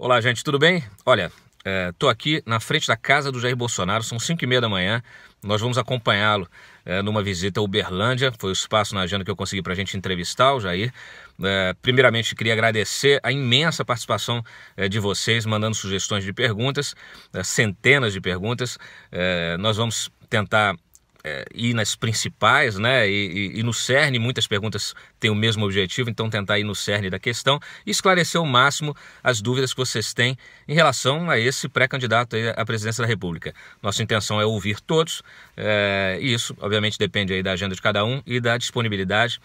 Olá, gente, tudo bem? Olha, tô aqui na frente da casa do Jair Bolsonaro, são 5h30 da manhã. Nós vamos acompanhá-lo numa visita a Uberlândia. Foi o espaço na agenda que eu consegui para a gente entrevistar o Jair. Primeiramente, queria agradecer a imensa participação de vocês, mandando sugestões de perguntas, centenas de perguntas. Nós vamos tentar ir nas principais, né, e no cerne. Muitas perguntas têm o mesmo objetivo, então tentar ir no cerne da questão e esclarecer ao máximo as dúvidas que vocês têm em relação a esse pré-candidato à presidência da República. Nossa intenção é ouvir todos, e isso obviamente depende aí da agenda de cada um e da disponibilidade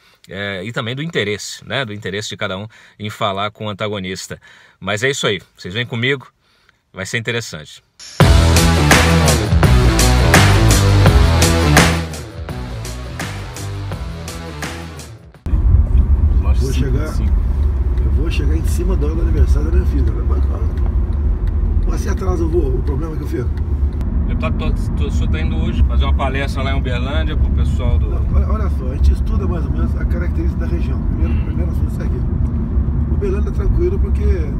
e também do interesse, né, do interesse de cada um em falar com o antagonista. Mas é isso aí, vocês vêm comigo, vai ser interessante. Eu vou chegar em cima da hora do aniversário da minha filha. Mas se atrasa eu vou, o problema é que eu fico. O senhor está indo hoje fazer uma palestra lá em Uberlândia para o pessoal do... Não, olha só, a gente estuda mais ou menos a característica da região. Primeiro assunto isso aqui. Uberlândia é tranquilo porque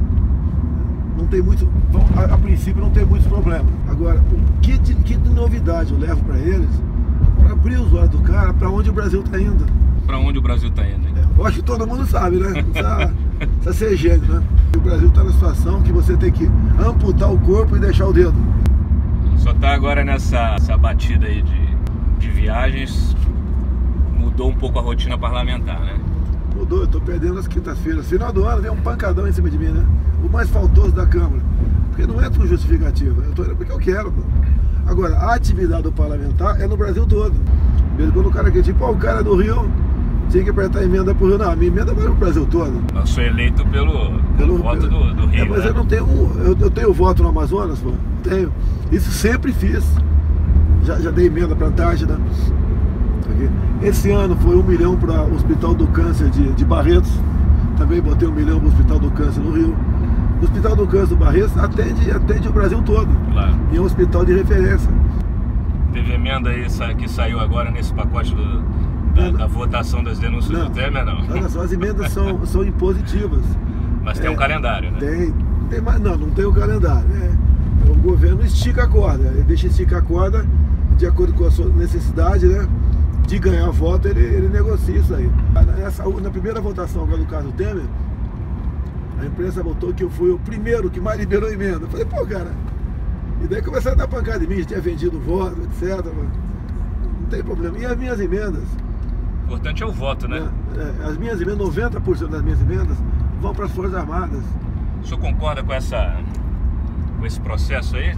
não tem muito, a princípio não tem muitos problemas. Agora, o que de novidade eu levo para eles, para abrir os olhos do cara, para onde o Brasil está indo. Para onde o Brasil está indo? Eu acho que todo mundo sabe, né? Precisa ser gênio, né? O Brasil está na situação que você tem que amputar o corpo e deixar o dedo. Só está agora nessa batida aí de viagens. Mudou um pouco a rotina parlamentar, né? Mudou, eu estou perdendo as quintas-feiras. Final do ano vem um pancadão em cima de mim, né? O mais faltoso da Câmara. Porque não é com justificativa, eu tô indo porque eu quero, pô. Agora, a atividade do parlamentar é no Brasil todo. Mesmo quando o cara quer, tipo, o cara é do Rio tinha que apertar a emenda pro Rio. Não, a minha emenda vai pro Brasil todo. Eu sou eleito pelo voto do Rio. Mas né? eu não tenho eu tenho voto no Amazonas, pô. Tenho. Isso sempre fiz. Já dei emenda pra Antártida. Esse ano foi 1 milhão para o Hospital do Câncer de Barretos. Também botei 1 milhão para o Hospital do Câncer no Rio. O Hospital do Câncer do Barretos atende o Brasil todo. Claro. E é um hospital de referência. Teve emenda aí que saiu agora nesse pacote da votação das denúncias do Temer, não? Olha só, as emendas são impositivas. Mas tem um calendário, né? Tem, mas não tem o calendário. O governo estica a corda, ele deixa esticar a corda de acordo com a sua necessidade, né? De ganhar voto, ele negocia isso aí. Na primeira votação agora do caso Temer, a imprensa botou que eu fui o primeiro que mais liberou emenda. Eu falei, pô, cara, e daí começaram a dar pancada em mim, já tinha vendido voto, etc. Não tem problema. E as minhas emendas? O importante é o voto, né? As minhas emendas, 90% das minhas emendas vão para as Forças Armadas. O senhor concorda com esse processo aí?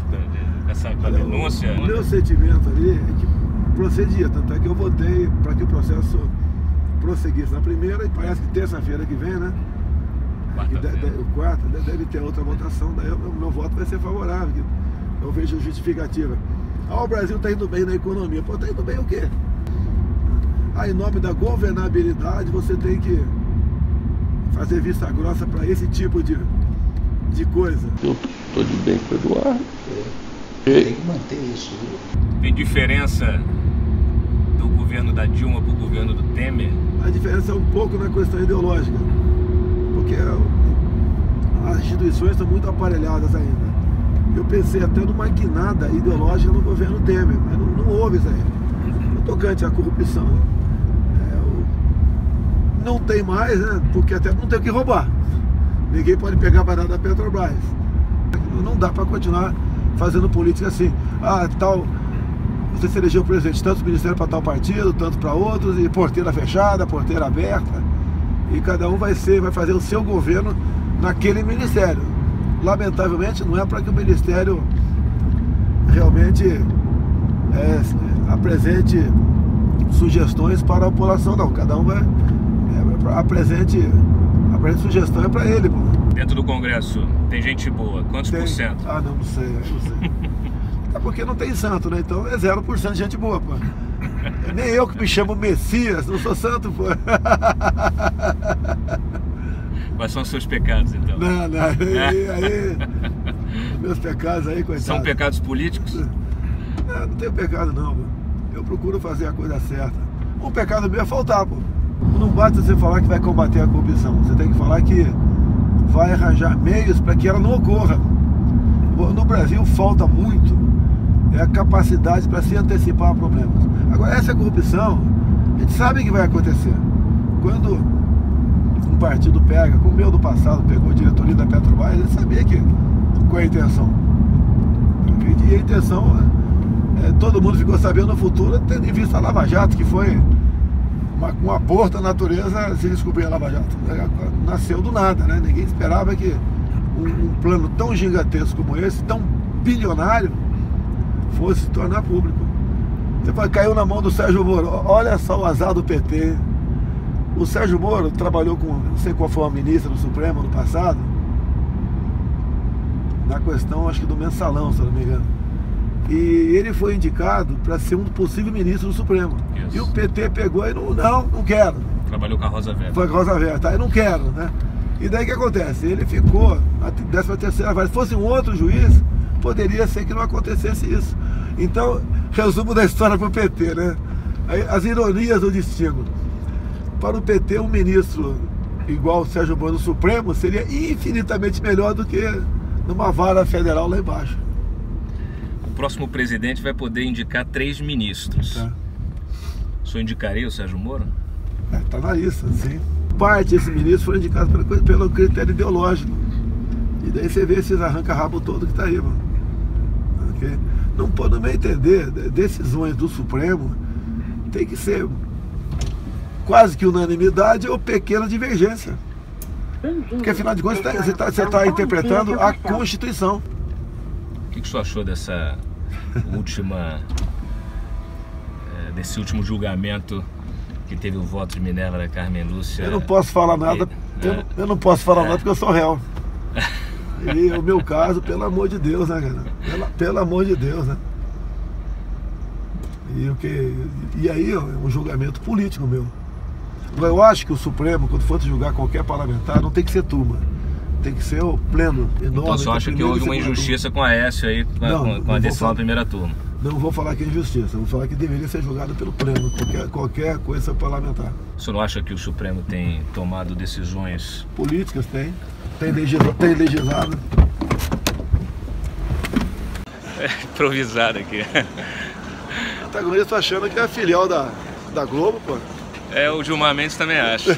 Com a denúncia? O meu sentimento ali é que procedia, tanto é que eu votei para que o processo prosseguisse na primeira, e parece que terça-feira que vem, né? Quarta, deve ter outra votação, daí o meu voto vai ser favorável. Eu vejo justificativa. O Brasil está indo bem na economia. Pô, está indo bem o quê? Em nome da governabilidade, você tem que fazer vista grossa para esse tipo de coisa. Eu estou de bem com o Eduardo. Tem que manter isso. Tem diferença do governo da Dilma para o governo do Temer? A diferença é um pouco na questão ideológica, porque as instituições estão muito aparelhadas ainda. Eu pensei até numa guinada ideológica no governo Temer, mas não houve isso aí. No tocante à corrupção, não tem mais, né? Porque até não tem o que roubar. Ninguém pode pegar barato da Petrobras. Não dá para continuar fazendo política assim. Você se elegeu presidente, tantos ministérios para tal partido, tantos para outros, e porteira fechada, porteira aberta. E cada um vai fazer o seu governo naquele ministério. Lamentavelmente, não é para que o ministério realmente apresente sugestões para a população, não. Cada um apresente sugestão para ele, pô. Dentro do Congresso tem gente boa, quantos por cento? Não sei. É porque não tem santo, né? Então é 0% de gente boa, pô. Nem eu que me chamo Messias, não sou santo, pô. Quais são os seus pecados, então? Não, meus pecados aí, coitado. São pecados políticos? Não tenho pecado não, pô. Eu procuro fazer a coisa certa. Um pecado meu é faltar, pô. Não basta você falar que vai combater a corrupção. Você tem que falar que vai arranjar meios para que ela não ocorra. No Brasil falta muito a capacidade para se antecipar a problemas. Agora, essa corrupção, a gente sabe que vai acontecer. Quando um partido pega, como o meu do passado pegou a diretoria da Petrobras, ele sabia qual é a intenção. E a intenção, todo mundo ficou sabendo no futuro, tendo em vista a Lava Jato, que foi um aborto da natureza se descobrir a Lava Jato. Nasceu do nada, né? Ninguém esperava que um plano tão gigantesco como esse, tão bilionário, fosse se tornar público. Depois caiu na mão do Sérgio Moro. Olha só o azar do PT. O Sérgio Moro trabalhou com, não sei qual foi a ministra do Supremo no passado, na questão, acho que do mensalão, se eu não me engano. E ele foi indicado para ser um possível ministro do Supremo. Isso. E o PT pegou e não quero. Trabalhou com a Rosa Weber. Foi com a Rosa Weber, tá? Eu não quero, né? E daí o que acontece? Ele ficou na 13ª vara. Se fosse um outro juiz, poderia ser que não acontecesse isso. Então, resumo da história para o PT, né? As ironias do destino. Para o PT, um ministro igual o Sérgio Moro no Supremo seria infinitamente melhor do que numa vara federal lá embaixo. O próximo presidente vai poder indicar 3 ministros. Tá. O senhor indicaria o Sérgio Moro? Tá na lista, sim. Parte desse ministro foi indicado pelo critério ideológico. E daí você vê esses arranca-rabo todo que tá aí, mano. Okay? Não pode me entender, decisões do Supremo tem que ser quase que unanimidade ou pequena divergência. Porque afinal de contas você está interpretando a Constituição. O que o senhor achou dessa última desse último julgamento que teve o voto de Minerva da Carmen Lúcia? Eu não posso falar nada, eu não posso falar nada porque eu sou réu. E o meu caso, pelo amor de Deus, né, cara? Pelo amor de Deus, né? E aí é um julgamento político meu. Eu acho que o Supremo, quando for julgar qualquer parlamentar, não tem que ser turma. Tem que ser o pleno, enorme. Então você acha que houve uma injustiça com a Aécio aí, com a decisão da primeira turma? Não vou falar que é injustiça, vou falar que deveria ser julgado pelo pleno, qualquer coisa parlamentar. O senhor não acha que o Supremo tem tomado decisões... Políticas? Tem legislado. Improvisado aqui. O antagonista tá achando que é a filial da Globo, pô. O Gilmar Mendes também acha.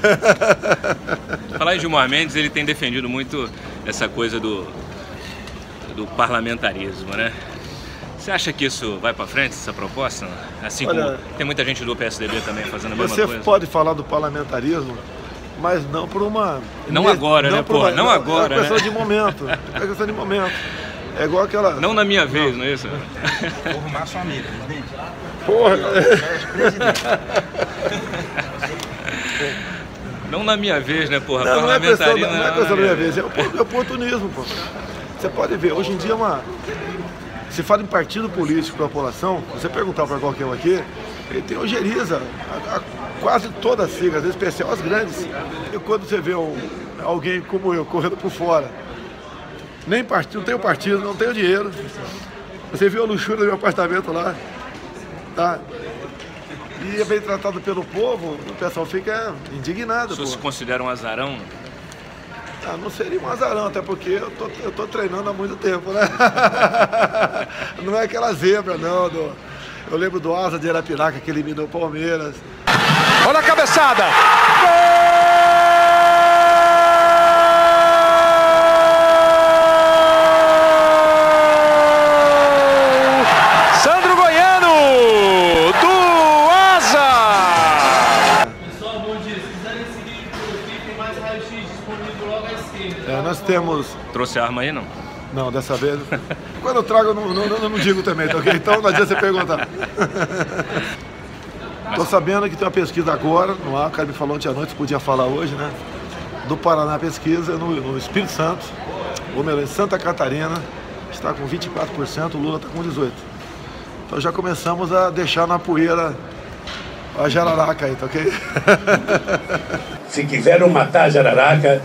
Falar em Gilmar Mendes, ele tem defendido muito essa coisa do parlamentarismo, né? Você acha que isso vai para frente, essa proposta? Assim, olha, como tem muita gente do PSDB também fazendo a mesma coisa. Você pode falar do parlamentarismo, mas não por uma... Não agora, né, porra? Não agora, né? É questão de momento. É questão de momento. É igual aquela... Não na minha vez, não é isso? Vou arrumar sua amiga, presidente. Porra! Não na minha vez, né, porra? Não é questão da minha vez, é oportunismo, pô. Você pode ver, hoje em dia se fala em partido político para a população, você perguntar para qualquer um aqui, ele tem ojeriza, quase todas as siglas, em especial as grandes. E quando você vê alguém como eu correndo por fora, nem partido, não tenho partido, não tenho dinheiro, você viu a luxúria do meu apartamento lá, tá? E é bem tratado pelo povo, o pessoal fica indignado. O senhor se considera um azarão? Não seria um azarão, até porque eu tô treinando há muito tempo, né? Não é aquela zebra, não. Eu lembro do Asa de Arapiraca, que eliminou o Palmeiras. Olha a cabeçada! Sandro Goiano, do Asa! Pessoal, bom dia. Se quiserem seguir por aqui, tem mais raio-x disponível logo à esquerda. Nós temos... Trouxe a arma aí, não? Não, dessa vez... Quando eu trago, eu não digo também, tá ok? Então não adianta você perguntar. Tô sabendo que tem uma pesquisa agora, no ar, o cara me falou ontem à noite, podia falar hoje, né? Do Paraná Pesquisa, no Espírito Santo, ou melhor, em Santa Catarina, está com 24%, o Lula está com 18%. Então já começamos a deixar na poeira a jararaca aí, tá ok? Se quiseram matar a jararaca,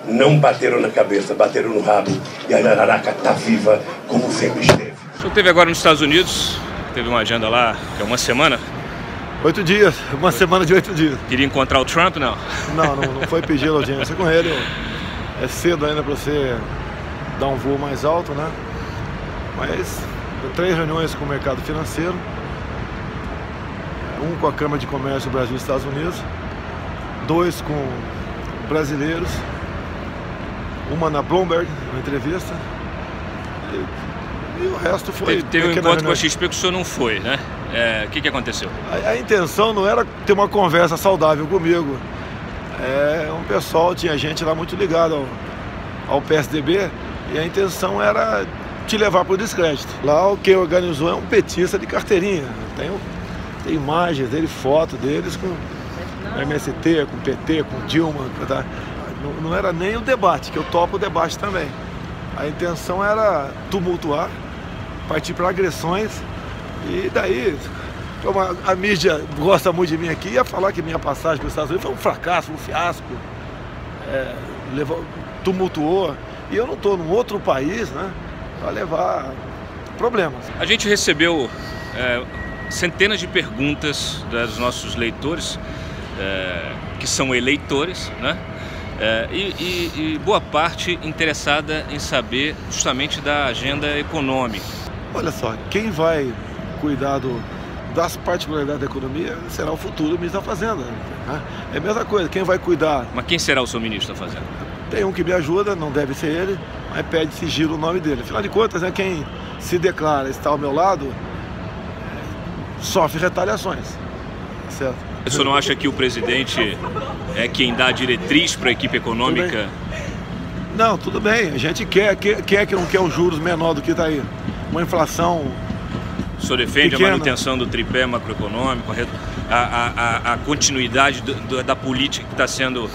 não bateram na cabeça, bateram no rabo. E a jararaca está viva como sempre esteve. O senhor esteve agora nos Estados Unidos, teve uma agenda lá, que é uma semana? 8 dias, uma semana de 8 dias. Queria encontrar o Trump, não? Não foi pedir audiência com ele. É cedo ainda para você dar um voo mais alto, né? Mas 3 reuniões com o mercado financeiro, um com a Câmara de Comércio do Brasil e Estados Unidos, 2 com brasileiros, uma na Bloomberg, uma entrevista, e o resto foi... Teve um encontro com a XP que o senhor não foi, né? O que aconteceu? A intenção não era ter uma conversa saudável comigo. Um pessoal, tinha gente lá muito ligado ao PSDB, e a intenção era te levar para o descrédito. Lá quem organizou é um petista de carteirinha. Tem imagens dele, foto deles com MST, com PT, com Dilma. Tá? Não era nem o debate, que eu topo o debate também. A intenção era tumultuar, partir para agressões, e daí, como a mídia gosta muito de mim aqui, ia falar que minha passagem para os Estados Unidos foi um fracasso, um fiasco, tumultuou, e eu não estou num outro país, né, para levar problemas. A gente recebeu centenas de perguntas dos nossos leitores, que são eleitores, né? E boa parte interessada em saber justamente da agenda econômica. Olha só, quem vai cuidar das particularidades da economia será o futuro ministro da Fazenda. Né? É a mesma coisa, quem vai cuidar... Mas quem será o seu ministro da Fazenda? Tem um que me ajuda, não deve ser ele, mas pede sigilo o nome dele. Afinal de contas, né, quem se declara estar ao meu lado sofre retaliações, certo? O senhor não acha que o presidente é quem dá a diretriz para a equipe econômica? Não, tudo bem. A gente quer. Quem é que não quer um juros menor do que está aí? Uma inflação. O senhor defende pequena. A manutenção do tripé macroeconômico, a continuidade da política que está sendo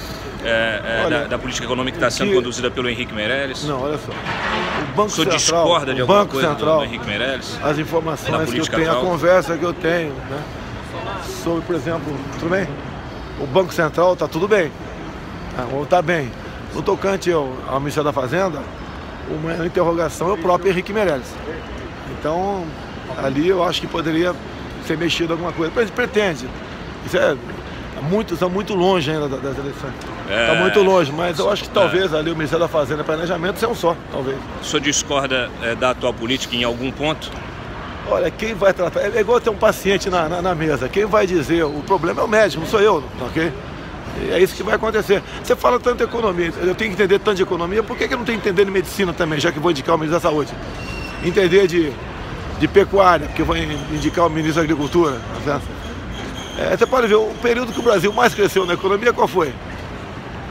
da política econômica que está sendo conduzida pelo Henrique Meirelles? Não, olha só. O Banco o senhor Central, discorda de alguma coisa Central, do Henrique Meirelles? As informações que eu tenho, a conversa que eu tenho, né? Sobre, por exemplo, tudo bem? O Banco Central está tudo bem, ou está bem. No tocante ao Ministério da Fazenda, uma interrogação é o próprio Henrique Meirelles. Então, ali eu acho que poderia ser mexido alguma coisa. A gente pretende. Isso está muito longe ainda das eleições. Está muito longe, mas eu acho que talvez ali o Ministério da Fazenda e Planejamento seja um só, talvez. O senhor discorda da atual política em algum ponto? Olha, quem vai tratar... É igual ter um paciente na mesa. Quem vai dizer o problema é o médico, não sou eu, ok? E é isso que vai acontecer. Você fala tanto de economia, eu tenho que entender tanto de economia, por que eu não tenho que entender de medicina também, já que vou indicar o ministro da Saúde? Entender de pecuária, porque eu vou indicar o ministro da Agricultura, tá certo? Você pode ver, o período que o Brasil mais cresceu na economia, qual foi?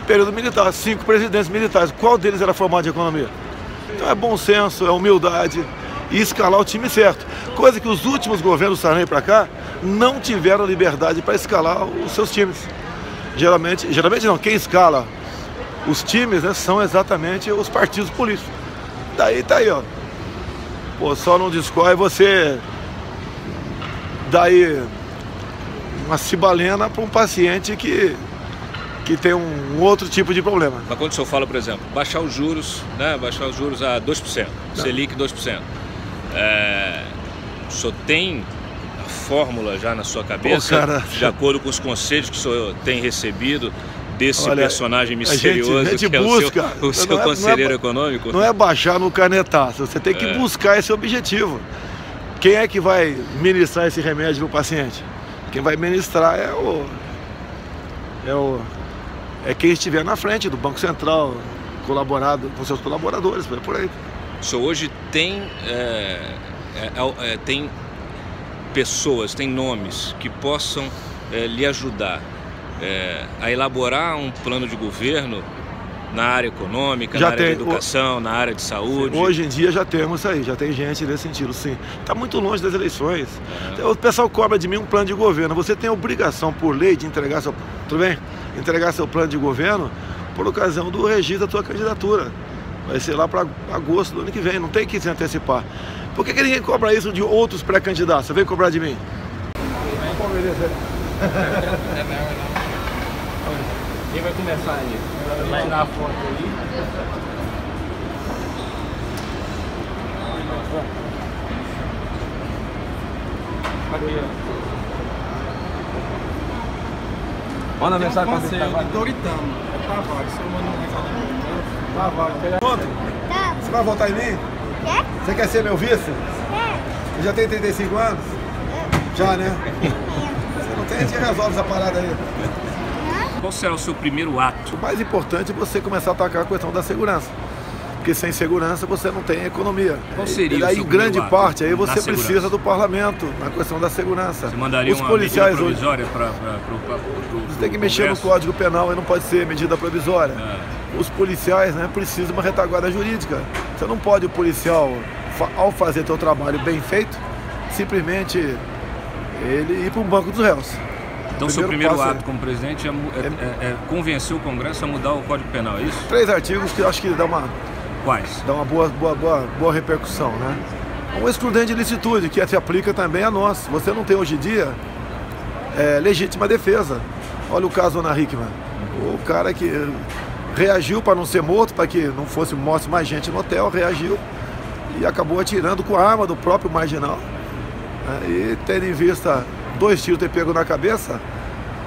Período militar, 5 presidentes militares. Qual deles era formado de economia? Então é bom senso, é humildade e escalar o time certo. Coisa que os últimos governos do Sarney para cá não tiveram liberdade para escalar os seus times. Geralmente não, quem escala os times, né, são exatamente os partidos políticos. Daí tá aí, ó. Pô, só não discorre você daí uma cibalena para um paciente que tem um outro tipo de problema. Mas quando o senhor fala, por exemplo, baixar os juros, né, baixar os juros a 2%, Selic 2%, o senhor tem a fórmula já na sua cabeça, de acordo com os conselhos que o senhor tem recebido desse personagem misterioso, a gente que busca, é o seu conselheiro econômico? Não é baixar no canetaço, você tem que buscar esse objetivo. Quem é que vai ministrar esse remédio no paciente? Quem vai ministrar é quem estiver na frente do Banco Central, colaborado com seus colaboradores, por aí. O senhor hoje tem pessoas, tem nomes que possam lhe ajudar a elaborar um plano de governo na área econômica, na área da educação, na área de saúde? Hoje em dia já temos isso aí, já tem gente nesse sentido, sim. Está muito longe das eleições. O pessoal cobra de mim um plano de governo. Você tem a obrigação, por lei, de entregar entregar seu plano de governo por ocasião do registro da sua candidatura. Vai ser lá para agosto do ano que vem, não tem que se antecipar. Por que ninguém cobra isso de outros pré-candidatos? Você vem cobrar de mim? Quem vai começar aí? Vai tirar a foto aí. Aqui, ó. Manda mensagem pra você. Eu tô gritando. É pra vaga. Se eu mando uma mensagem. Tá, vai. Pronto? Tá. Você vai votar em mim? Quer? Você quer ser meu vice? Quer? Você já tem 35 anos? Já, né? Você não tem, a gente resolve essa parada aí. Qual será o seu primeiro ato? O mais importante é você começar a atacar a questão da segurança. Porque sem segurança você não tem economia. Qual seria e daí, o seu grande ato parte, aí você na precisa segurança? do parlamento, na questão da segurança. Você mandaria Os uma policiais medida hoje provisória para você tem que mexer no Código Penal e não pode ser medida provisória. Os policiais, né, precisam de uma retaguarda jurídica. Você não pode, o policial, ao fazer seu trabalho bem feito, simplesmente ele ir para um banco dos réus. Então, seu primeiro ato como presidente é convencer o Congresso a mudar o Código Penal, é isso? 3 artigos que eu acho que dá uma... Quais? Dá uma boa repercussão, né? Um excludente de licitude, que se aplica também a nós. Você não tem hoje em dia legítima defesa. Olha o caso Ana Hickman. O cara que reagiu para não ser morto, para que não fosse morto mais gente no hotel, reagiu e acabou atirando com a arma do próprio marginal. E tendo em vista 2 tiros ter pego na cabeça,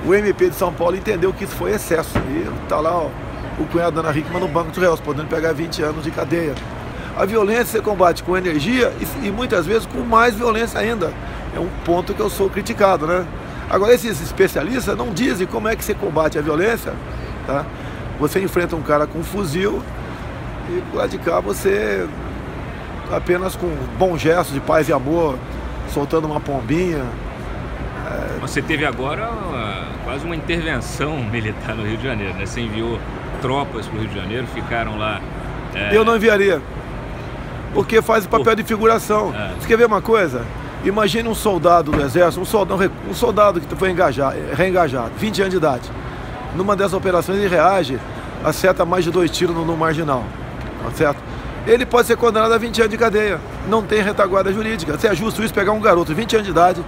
o MP de São Paulo entendeu que isso foi excesso. E está lá, ó, o cunhado da Ana Hickman no banco dos réus, podendo pegar 20 anos de cadeia. A violência você combate com energia e muitas vezes com mais violência ainda. É um ponto que eu sou criticado, né? Agora, esses especialistas não dizem como é que você combate a violência, tá? Você enfrenta um cara com um fuzil e por lá de cá você apenas com bons gestos de paz e amor, soltando uma pombinha. Você teve agora quase uma intervenção militar no Rio de Janeiro, né? Você enviou tropas para o Rio de Janeiro, ficaram lá... Eu não enviaria, porque faz o papel de figuração. Você quer ver uma coisa? Imagine um soldado do exército, um soldado que foi reengajado, 20 anos de idade. Numa dessas operações ele reage, acerta mais de 2 tiros no marginal, tá certo? Ele pode ser condenado a 20 anos de cadeia, não tem retaguarda jurídica. Se é justo isso pegar um garoto de 20 anos de idade,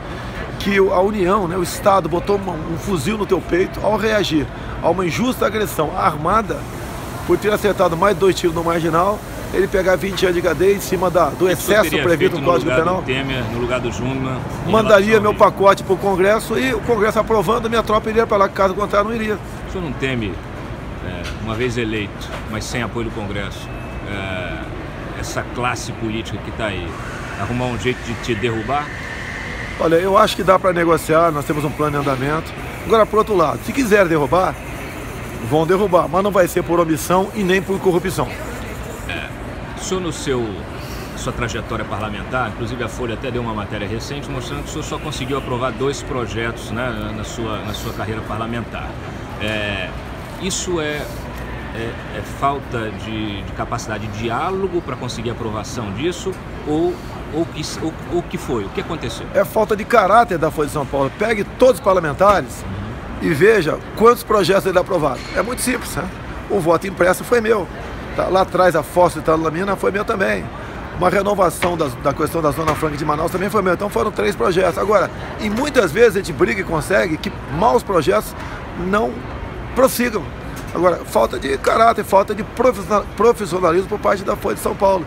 que a União, né, o Estado botou um fuzil no teu peito ao reagir a uma injusta agressão armada, por ter acertado mais de 2 tiros no marginal, ele pegar 20 anos de cadeia em cima do excesso previsto no Código Penal. Temer, no lugar do Júnior, mandaria meu pacote para o Congresso e o Congresso aprovando, minha tropa iria para lá, caso contrário não iria. O senhor não teme, uma vez eleito, mas sem apoio do Congresso, essa classe política que está aí, arrumar um jeito de te derrubar? Olha, eu acho que dá para negociar, nós temos um plano de andamento. Agora, por outro lado, se quiser derrubar, vão derrubar, mas não vai ser por omissão e nem por corrupção. O senhor, sua trajetória parlamentar, inclusive a Folha até deu uma matéria recente mostrando que o senhor só conseguiu aprovar 2 projetos, né, na sua carreira parlamentar. Isso é falta de capacidade de diálogo para conseguir aprovação disso ou o que foi? O que aconteceu? É falta de caráter da Folha de São Paulo. Pegue todos os parlamentares e veja quantos projetos ele aprovaram. É muito simples, né? O voto impresso foi meu. Tá lá atrás a Fossa de Italamina foi meu também. Uma renovação da questão da Zona Franca de Manaus também foi meu. Então foram 3 projetos. Agora, e muitas vezes a gente briga e consegue que maus projetos não prossigam. Agora, falta de caráter, falta de profissionalismo por parte da Folha de São Paulo.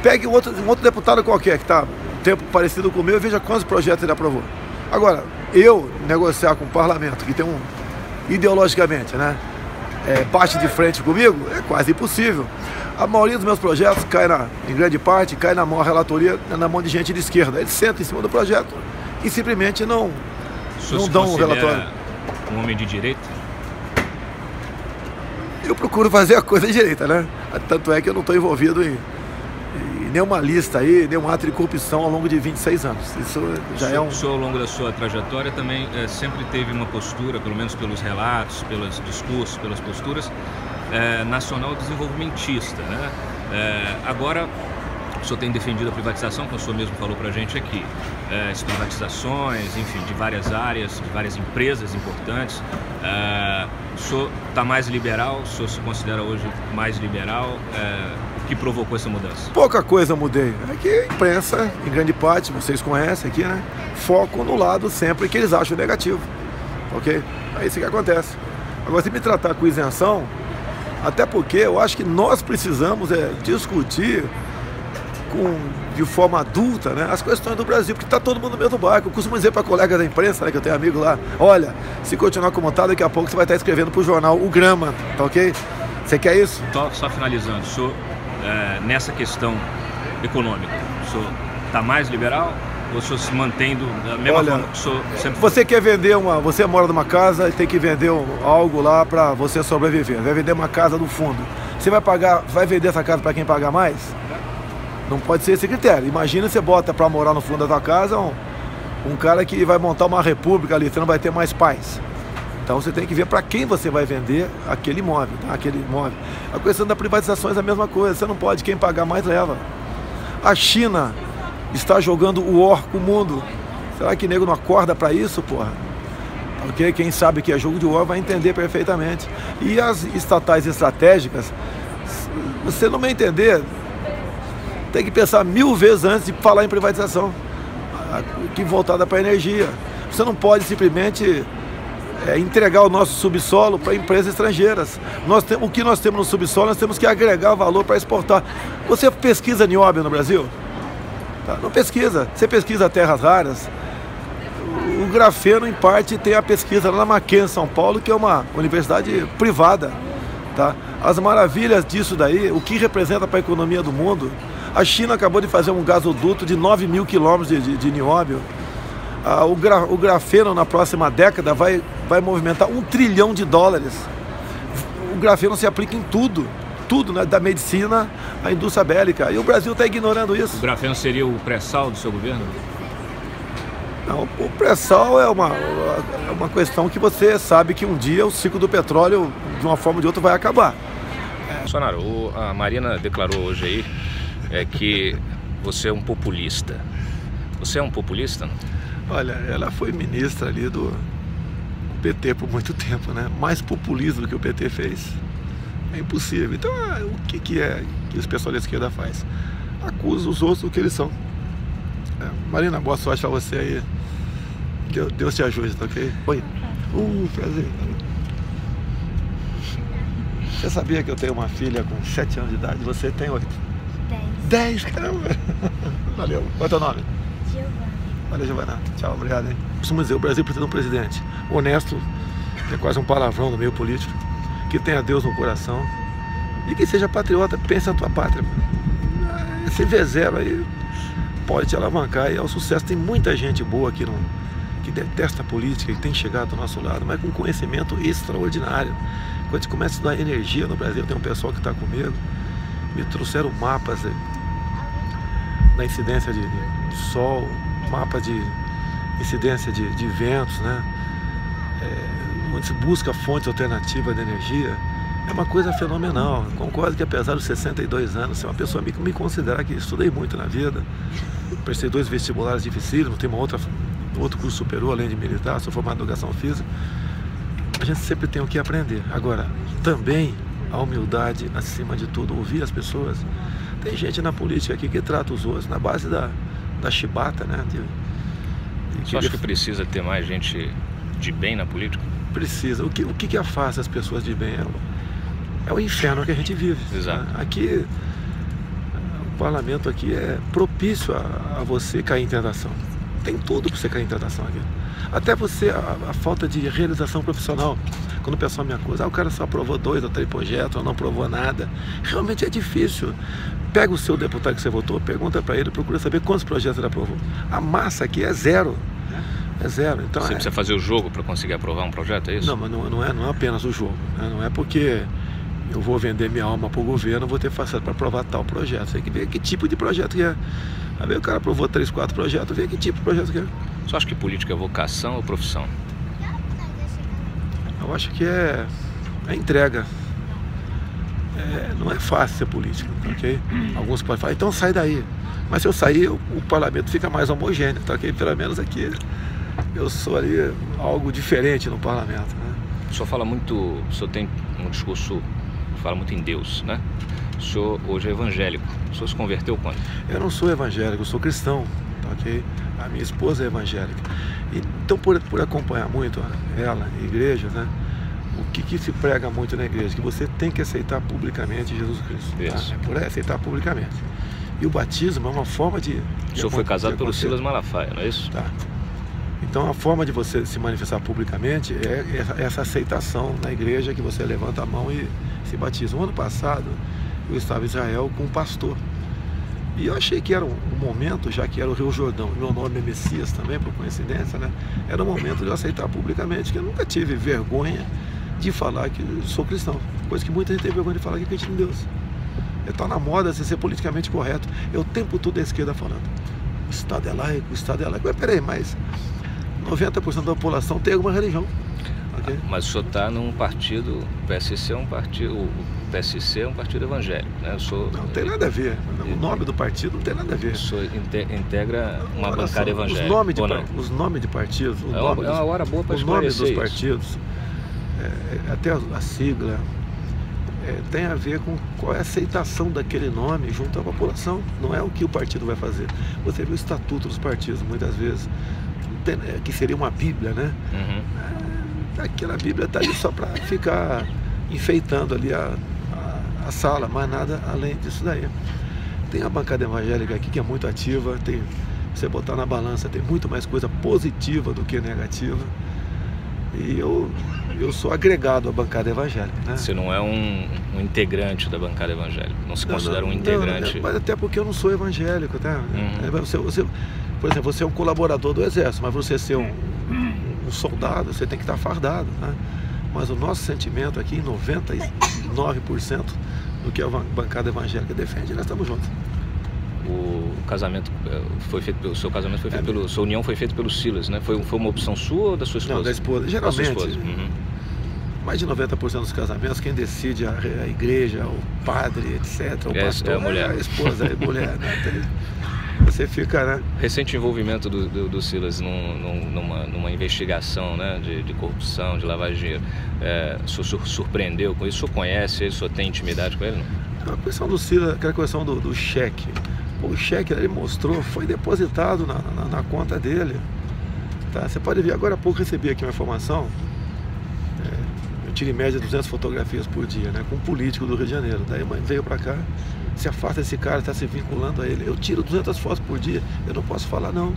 Pegue um outro deputado qualquer que está um tempo parecido com o meu e veja quantos projetos ele aprovou. Agora, eu negociar com o parlamento, que tem ideologicamente, né, bate de frente comigo, é quase impossível. A maioria dos meus projetos em grande parte, cai na mão, a relatoria na mão de gente de esquerda. Eles sentam em cima do projeto e simplesmente não dão um relatório. Um homem de direita? Eu procuro fazer a coisa direita, né? Tanto é que eu não estou envolvido em nenhuma lista aí, nenhum ato de corrupção ao longo de 26 anos. Isso já é um... O senhor, ao longo da sua trajetória, também sempre teve uma postura, pelo menos pelos relatos, pelos discursos, pelas posturas, nacional desenvolvimentista, né? Agora, o senhor tem defendido a privatização, como o senhor mesmo falou para a gente aqui. As privatizações, enfim, de várias áreas, de várias empresas importantes. O senhor está mais liberal? O senhor se considera hoje mais liberal? O que provocou essa mudança? Pouca coisa mudei. É que a imprensa, em grande parte, vocês conhecem aqui, né? Foco no lado sempre que eles acham negativo. Ok? É isso que acontece. Agora, se me tratar com isenção, até porque eu acho que nós precisamos discutir de forma adulta, né, as questões do Brasil, porque está todo mundo no mesmo barco. Eu costumo dizer para colegas da imprensa, né, que eu tenho amigo lá, olha, se continuar como está, daqui a pouco você vai estar escrevendo para o jornal O Grama, tá ok? Você quer isso? Só finalizando, o senhor, nessa questão econômica, o senhor está mais liberal ou o senhor se mantendo da mesma forma que o senhor sempre você quer vender você mora numa casa e tem que vender algo lá para você sobreviver. Vai vender uma casa no fundo. Você vai vender essa casa para quem pagar mais? Não pode ser esse critério. Imagina você bota para morar no fundo da tua casa um cara que vai montar uma república ali, você não vai ter mais paz. Então você tem que ver para quem você vai vender aquele imóvel, tá? Aquele imóvel. A questão da privatização é a mesma coisa, você não pode, quem pagar mais leva. A China está jogando o war com o mundo. Será que nego não acorda para isso, porra? Ok? Quem sabe que é jogo de war vai entender perfeitamente. E as estatais estratégicas, você não vai entender, tem que pensar 1000 vezes antes de falar em privatização, que voltada para a energia. Você não pode simplesmente entregar o nosso subsolo para empresas estrangeiras. O que nós temos no subsolo, nós temos que agregar valor para exportar. Você pesquisa nióbio no Brasil? Tá? Não pesquisa. Você pesquisa terras raras. O grafeno, em parte, tem a pesquisa lá na Mackenzie, São Paulo, que é uma universidade privada. Tá? As maravilhas disso daí, o que representa para a economia do mundo. A China acabou de fazer um gasoduto de 9.000 quilômetros de nióbio. O grafeno na próxima década vai movimentar $1 trilhão. O grafeno se aplica em tudo, né, da medicina à indústria bélica. E o Brasil está ignorando isso. O grafeno seria o pré-sal do seu governo? Não, o pré-sal é uma questão que você sabe que um dia o ciclo do petróleo, de uma forma ou de outra, vai acabar. Bolsonaro, a Marina declarou hoje aí que você é um populista. Você é um populista? Olha, ela foi ministra ali do PT por muito tempo, né? Mais populismo do que o PT fez é impossível. Então, o que esse pessoal da esquerda faz? Acusa os outros do que eles são. Marina, boa sorte pra você aí. Deus te ajude, tá ok? Oi. Prazer. Você sabia que eu tenho uma filha com 7 anos de idade? Você tem 8? 10, caramba! Valeu. Qual é o teu nome? Valeu, Giovana. Tchau, obrigado, hein? Costumo dizer, o Brasil precisa de um presidente honesto, que é quase um palavrão no meio político, que tenha Deus no coração e que seja patriota, pense na tua pátria. Esse V0 aí pode te alavancar e ao sucesso. Tem muita gente boa aqui que detesta a política e tem chegado do nosso lado, mas com conhecimento extraordinário. Quando a gente começa a estudar energia no Brasil, tem um pessoal que está comigo, me trouxeram mapas da incidência de sol, mapa de incidência de ventos, né? Onde se busca fontes alternativas de energia. É uma coisa fenomenal. Concordo que apesar dos 62 anos, ser uma pessoa me considerar que estudei muito na vida, prestei 2 vestibulares dificílimos, tenho outro curso superior além de militar, sou formado em educação física. A gente sempre tem o que aprender. Agora, também a humildade acima de tudo, ouvir as pessoas. Tem gente na política aqui que trata os outros na base da chibata, né? Você acha que precisa ter mais gente de bem na política? Precisa. O que afasta as pessoas de bem? É o inferno que a gente vive. Exato. Né? Aqui, o parlamento aqui é propício a você cair em tentação. Tem tudo para você cair em tentação aqui. Até você, a falta de realização profissional. Quando o pessoal me acusa, o cara só aprovou 2 ou 3 projetos, ou não aprovou nada. Realmente é difícil. Pega o seu deputado que você votou, pergunta para ele, procura saber quantos projetos ele aprovou. A massa aqui é zero. É zero. Então, você precisa fazer o jogo para conseguir aprovar um projeto, é isso? Não, mas não é apenas o jogo. Né? Não é porque eu vou vender minha alma para o governo, vou ter facilidade para aprovar tal projeto. Você tem que ver que tipo de projeto que é. Aí o cara aprovou 3, 4 projetos, vê que tipo de projeto que é. Você acha que política é vocação ou profissão? Eu acho que é entrega. Não é fácil ser político, ok? Alguns podem falar, então sai daí. Mas se eu sair, o parlamento fica mais homogêneo, tá ok? Pelo menos aqui eu sou ali algo diferente no parlamento, né? O senhor fala muito, o senhor tem um discurso, fala muito em Deus, né? O senhor hoje é evangélico. O senhor se converteu quando? Eu não sou evangélico, eu sou cristão, tá ok? A minha esposa é evangélica. Então, por acompanhar muito ela, igrejas, né? O que se prega muito na igreja? Que você tem que aceitar publicamente Jesus Cristo. Isso. Tá? Por aceitar publicamente. E o batismo é uma forma de... O senhor foi casado pelo Silas Malafaia, não é isso? Tá. Então a forma de você se manifestar publicamente é essa aceitação na igreja, que você levanta a mão e se batiza. No ano passado eu estava em Israel com um pastor, e eu achei que era um momento, já que era o Rio Jordão, meu nome é Messias também, por coincidência, né? Era o momento de eu aceitar publicamente, que eu nunca tive vergonha de falar que sou cristão, coisa que muita gente tem vergonha de falar que acredita em Deus. Está na moda você ser politicamente correto. Eu o tempo todo da esquerda falando, o Estado é laico, o Estado é laico. Mas peraí, mas 90% da população tem alguma religião. Okay? Mas o senhor está num partido, o PSC é um partido, o PSC é um partido evangélico, né? Não tem nada a ver. O nome do partido não tem nada a ver. O senhor integra uma bancada evangélica. Os nomes de partidos, é uma hora boa para esclarecer os nomes dos partidos, até a sigla, tem a ver com qual é a aceitação daquele nome junto à população. Não é o que o partido vai fazer. Você vê o estatuto dos partidos, muitas vezes, que seria uma Bíblia, né? Uhum. Aquela Bíblia está ali só para ficar enfeitando ali a sala, mas nada além disso daí. Tem a bancada evangélica aqui que é muito ativa, você botar na balança, tem muito mais coisa positiva do que negativa. E eu sou agregado à bancada evangélica, né? Você não é um integrante da bancada evangélica, não se considera um integrante. Não, mas até porque eu não sou evangélico, tá? Uhum. Por exemplo, você é um colaborador do Exército, mas você ser um soldado, você tem que estar fardado, né? Mas o nosso sentimento aqui, 99% do que a bancada evangélica defende, nós estamos juntos. O casamento foi feito pelo seu casamento foi feito pelo sua união foi feita pelo Silas, né? Foi uma opção sua ou da sua esposa? Não, da esposa. Geralmente, mais de 90% dos casamentos, quem decide a igreja, o padre, etc., o pastor, é a mulher, a esposa, a mulher, né? Você fica, né? Recente envolvimento do Silas numa investigação, né, de corrupção, de lavagem de dinheiro. O senhor surpreendeu com isso? O senhor conhece ele? O senhor tem intimidade com ele? Não? A questão do Silas, aquela questão do cheque. O cheque ele mostrou, foi depositado na conta dele. Tá? Você pode ver, agora há pouco recebi aqui uma informação. Eu tiro em média 200 fotografias por dia, né, com um político do Rio de Janeiro. Daí veio pra cá, se afasta desse cara, está se vinculando a ele. Eu tiro 200 fotos por dia, eu não posso falar não.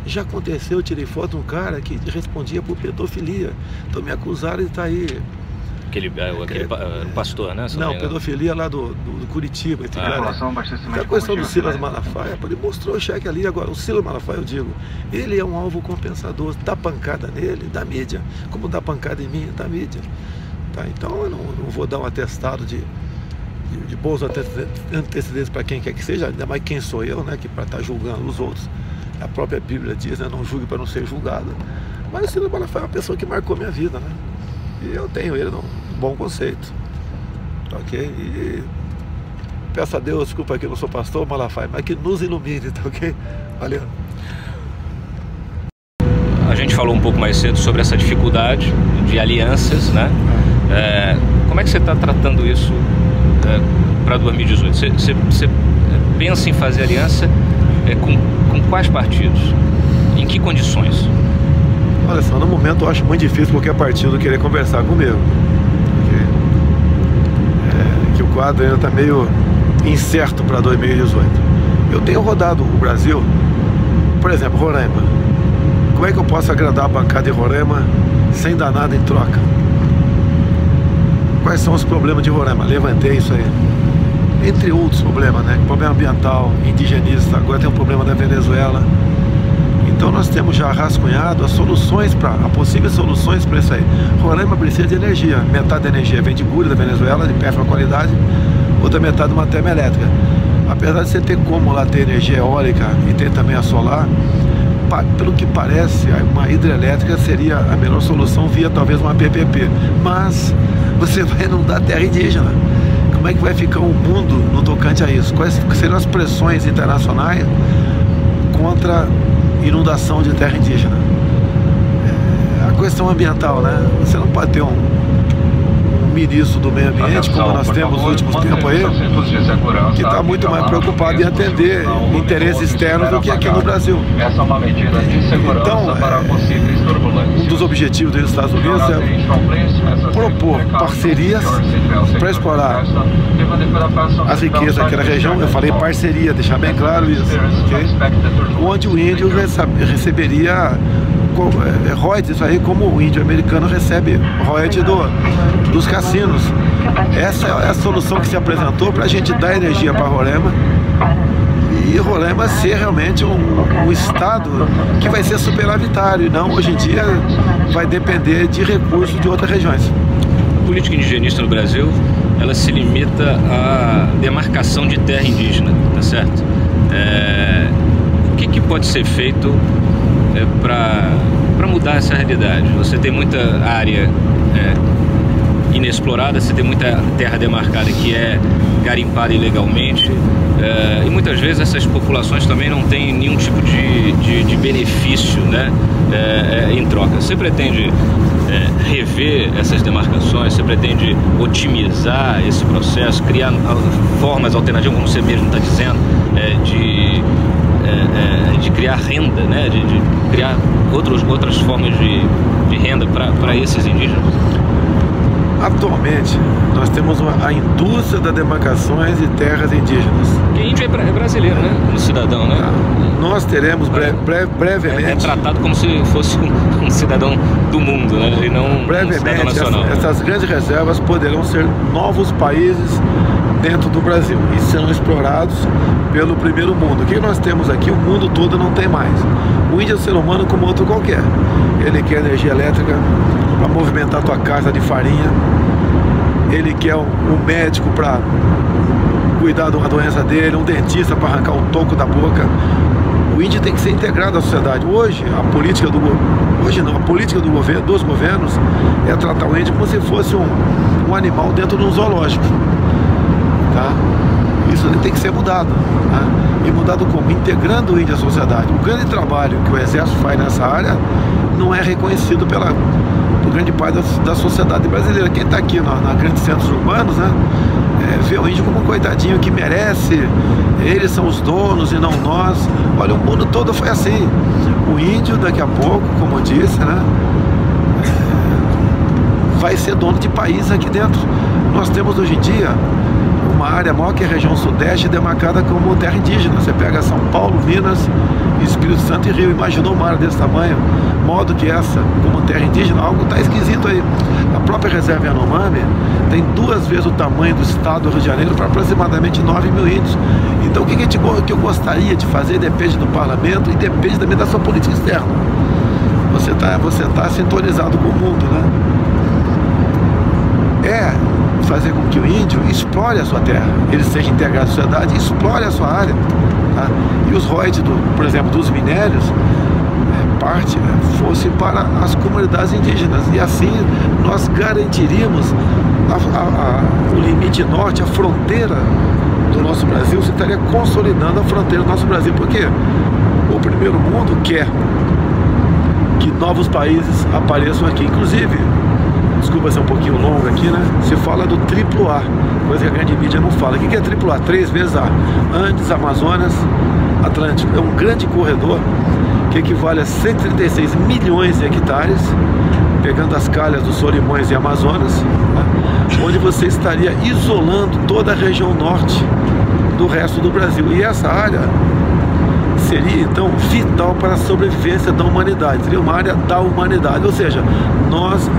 Já aconteceu, eu tirei foto de um cara que respondia por pedofilia. Então me acusaram de estar aí. Aquele pastor, né? Não, pedofilia lá do Curitiba. A questão do Silas Malafaia, ele mostrou o cheque ali. Agora, o Silas Malafaia, eu digo, ele é um alvo compensador, dá pancada nele, da mídia, como dá pancada em mim, da mídia. Tá? Então eu não vou dar um atestado de bons antecedentes para quem quer que seja, ainda mais quem sou eu, né? Que para estar julgando os outros. A própria Bíblia diz, né? Não julgue para não ser julgado. Mas o Silas Malafaia é uma pessoa que marcou minha vida, né? E eu tenho ele num bom conceito, ok? E peço a Deus, desculpa que eu não sou pastor, Malafaia, mas que nos ilumine, tá ok? Valeu. A gente falou um pouco mais cedo sobre essa dificuldade de alianças, né? Como é que você está tratando isso para 2018? Você pensa em fazer aliança com quais partidos? Em que condições? Olha só, no momento eu acho muito difícil qualquer partido querer conversar comigo. Que o quadro ainda está meio incerto para 2018. Eu tenho rodado o Brasil, por exemplo, Roraima. Como é que eu posso agradar a bancada de Roraima sem dar nada em troca? Quais são os problemas de Roraima? Levantei isso aí. Entre outros problemas, né? Problema ambiental, indigenista, agora tem um problema da Venezuela. Então nós temos já rascunhado as possíveis soluções para isso aí. Roraima precisa de energia. Metade da energia vem de Guri, da Venezuela, de péssima qualidade. Outra metade de uma termoelétrica. Apesar de você ter como lá ter energia eólica e ter também a solar, pelo que parece, uma hidrelétrica seria a melhor solução via talvez uma PPP. Mas você vai inundar terra indígena. Como é que vai ficar o mundo no tocante a isso? Quais seriam as pressões internacionais contra inundação de terra indígena? A questão ambiental, né? Você não pode ter um ministro do meio ambiente, como nós temos nos últimos tempos aí, que está muito mais preocupado em atender interesses externos do que aqui no Brasil. Essa é uma medida de segurança para possíveis turbulências. dos objetivos dos Estados Unidos é propor parcerias para explorar as riquezas daquela região. Eu falei parceria, deixar bem claro isso, okay? Onde o índio receberia royalties, isso aí, como o índio americano recebe royalties dos cassinos. Essa é a solução que se apresentou para a gente dar energia para Roraima e Roraima ser realmente um estado que vai ser superavitário e não, hoje em dia, vai depender de recursos de outras regiões. A política indigenista no Brasil, ela se limita à demarcação de terra indígena, tá certo? O que pode ser feito para mudar essa realidade? Você tem muita área inexplorada, você tem muita terra demarcada que é garimpada ilegalmente, e muitas vezes essas populações também não têm nenhum tipo de benefício, né, em troca. Você pretende rever essas demarcações, você pretende otimizar esse processo, criar formas alternativas, como você mesmo está dizendo, de criar renda, né, de criar outras formas de renda para esses indígenas? Atualmente, nós temos a indústria das demarcações de terras indígenas. Porque índio é brasileiro, né? Como cidadão, né? Nós teremos brevemente... É tratado como se fosse um cidadão do mundo, né? E não um cidadão nacional. Essas grandes reservas poderão ser novos países dentro do Brasil e serão explorados pelo primeiro mundo. O que nós temos aqui, o mundo todo não tem mais. O índio é um ser humano como outro qualquer. Ele quer energia elétrica para movimentar a tua casa de farinha. Ele quer um médico para cuidar de uma doença dele, um dentista para arrancar o toco da boca. O índio tem que ser integrado à sociedade. Hoje, a política dos governos é tratar o índio como se fosse um animal dentro de um zoológico. Tá? Isso tem que ser mudado, tá? E mudado como? Integrando o índio à sociedade. O grande trabalho que o Exército faz nessa área não é reconhecido por grande parte da sociedade brasileira. Quem está aqui na grandes centros urbanos, né, vê o índio como um coitadinho que merece, eles são os donos e não nós. Olha, o mundo todo foi assim. O índio, daqui a pouco, como eu disse, né, vai ser dono de país aqui dentro. Nós temos hoje em dia uma área maior que a região sudeste demarcada como terra indígena. Você pega São Paulo, Minas, Espírito Santo e Rio. Imaginou uma área desse tamanho, maior do que essa, como terra indígena? Algo está esquisito aí. A própria reserva Yanomami tem 2 vezes o tamanho do estado do Rio de Janeiro para aproximadamente 9 mil índios. Então o que eu gostaria de fazer depende do parlamento e depende também da sua política externa. Você tá sintonizado com o mundo, né? Fazer com que o índio explore a sua terra, ele seja integrado à sociedade, explore a sua área, tá? E os royalties, por exemplo, dos minérios, fosse para as comunidades indígenas, e assim nós garantiríamos o limite norte, a fronteira do nosso Brasil. Você estaria consolidando a fronteira do nosso Brasil, porque o primeiro mundo quer que novos países apareçam aqui, inclusive. Desculpa ser um pouquinho longo aqui, né? Se fala do triplo A, coisa que a grande mídia não fala. O que é triplo A? 3 vezes A. Andes, Amazonas, Atlântico. É um grande corredor que equivale a 136 milhões de hectares, pegando as calhas dos Solimões e Amazonas, tá? Onde você estaria isolando toda a região norte do resto do Brasil. E essa área seria então vital para a sobrevivência da humanidade, seria uma área da humanidade, ou seja, nós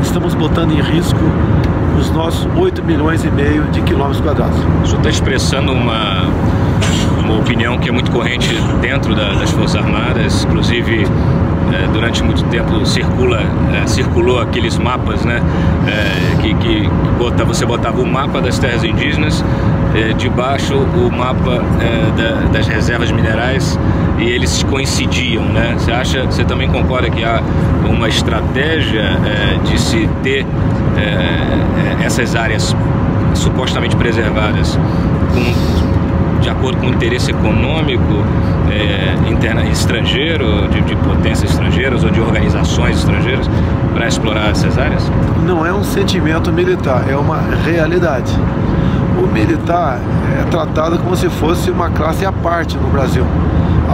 estamos botando em risco os nossos 8,5 milhões de quilômetros quadrados. O senhor está expressando uma opinião que é muito corrente dentro das Forças Armadas, inclusive durante muito tempo circulou aqueles mapas, né, que você botava o mapa das terras indígenas, debaixo o mapa das reservas minerais, e eles coincidiam, né? Você também concorda que há uma estratégia de se ter essas áreas supostamente preservadas de acordo com o interesse econômico estrangeiro, de potências estrangeiras ou de organizações estrangeiras, para explorar essas áreas? Não é um sentimento militar, é uma realidade. O militar é tratado como se fosse uma classe à parte no Brasil.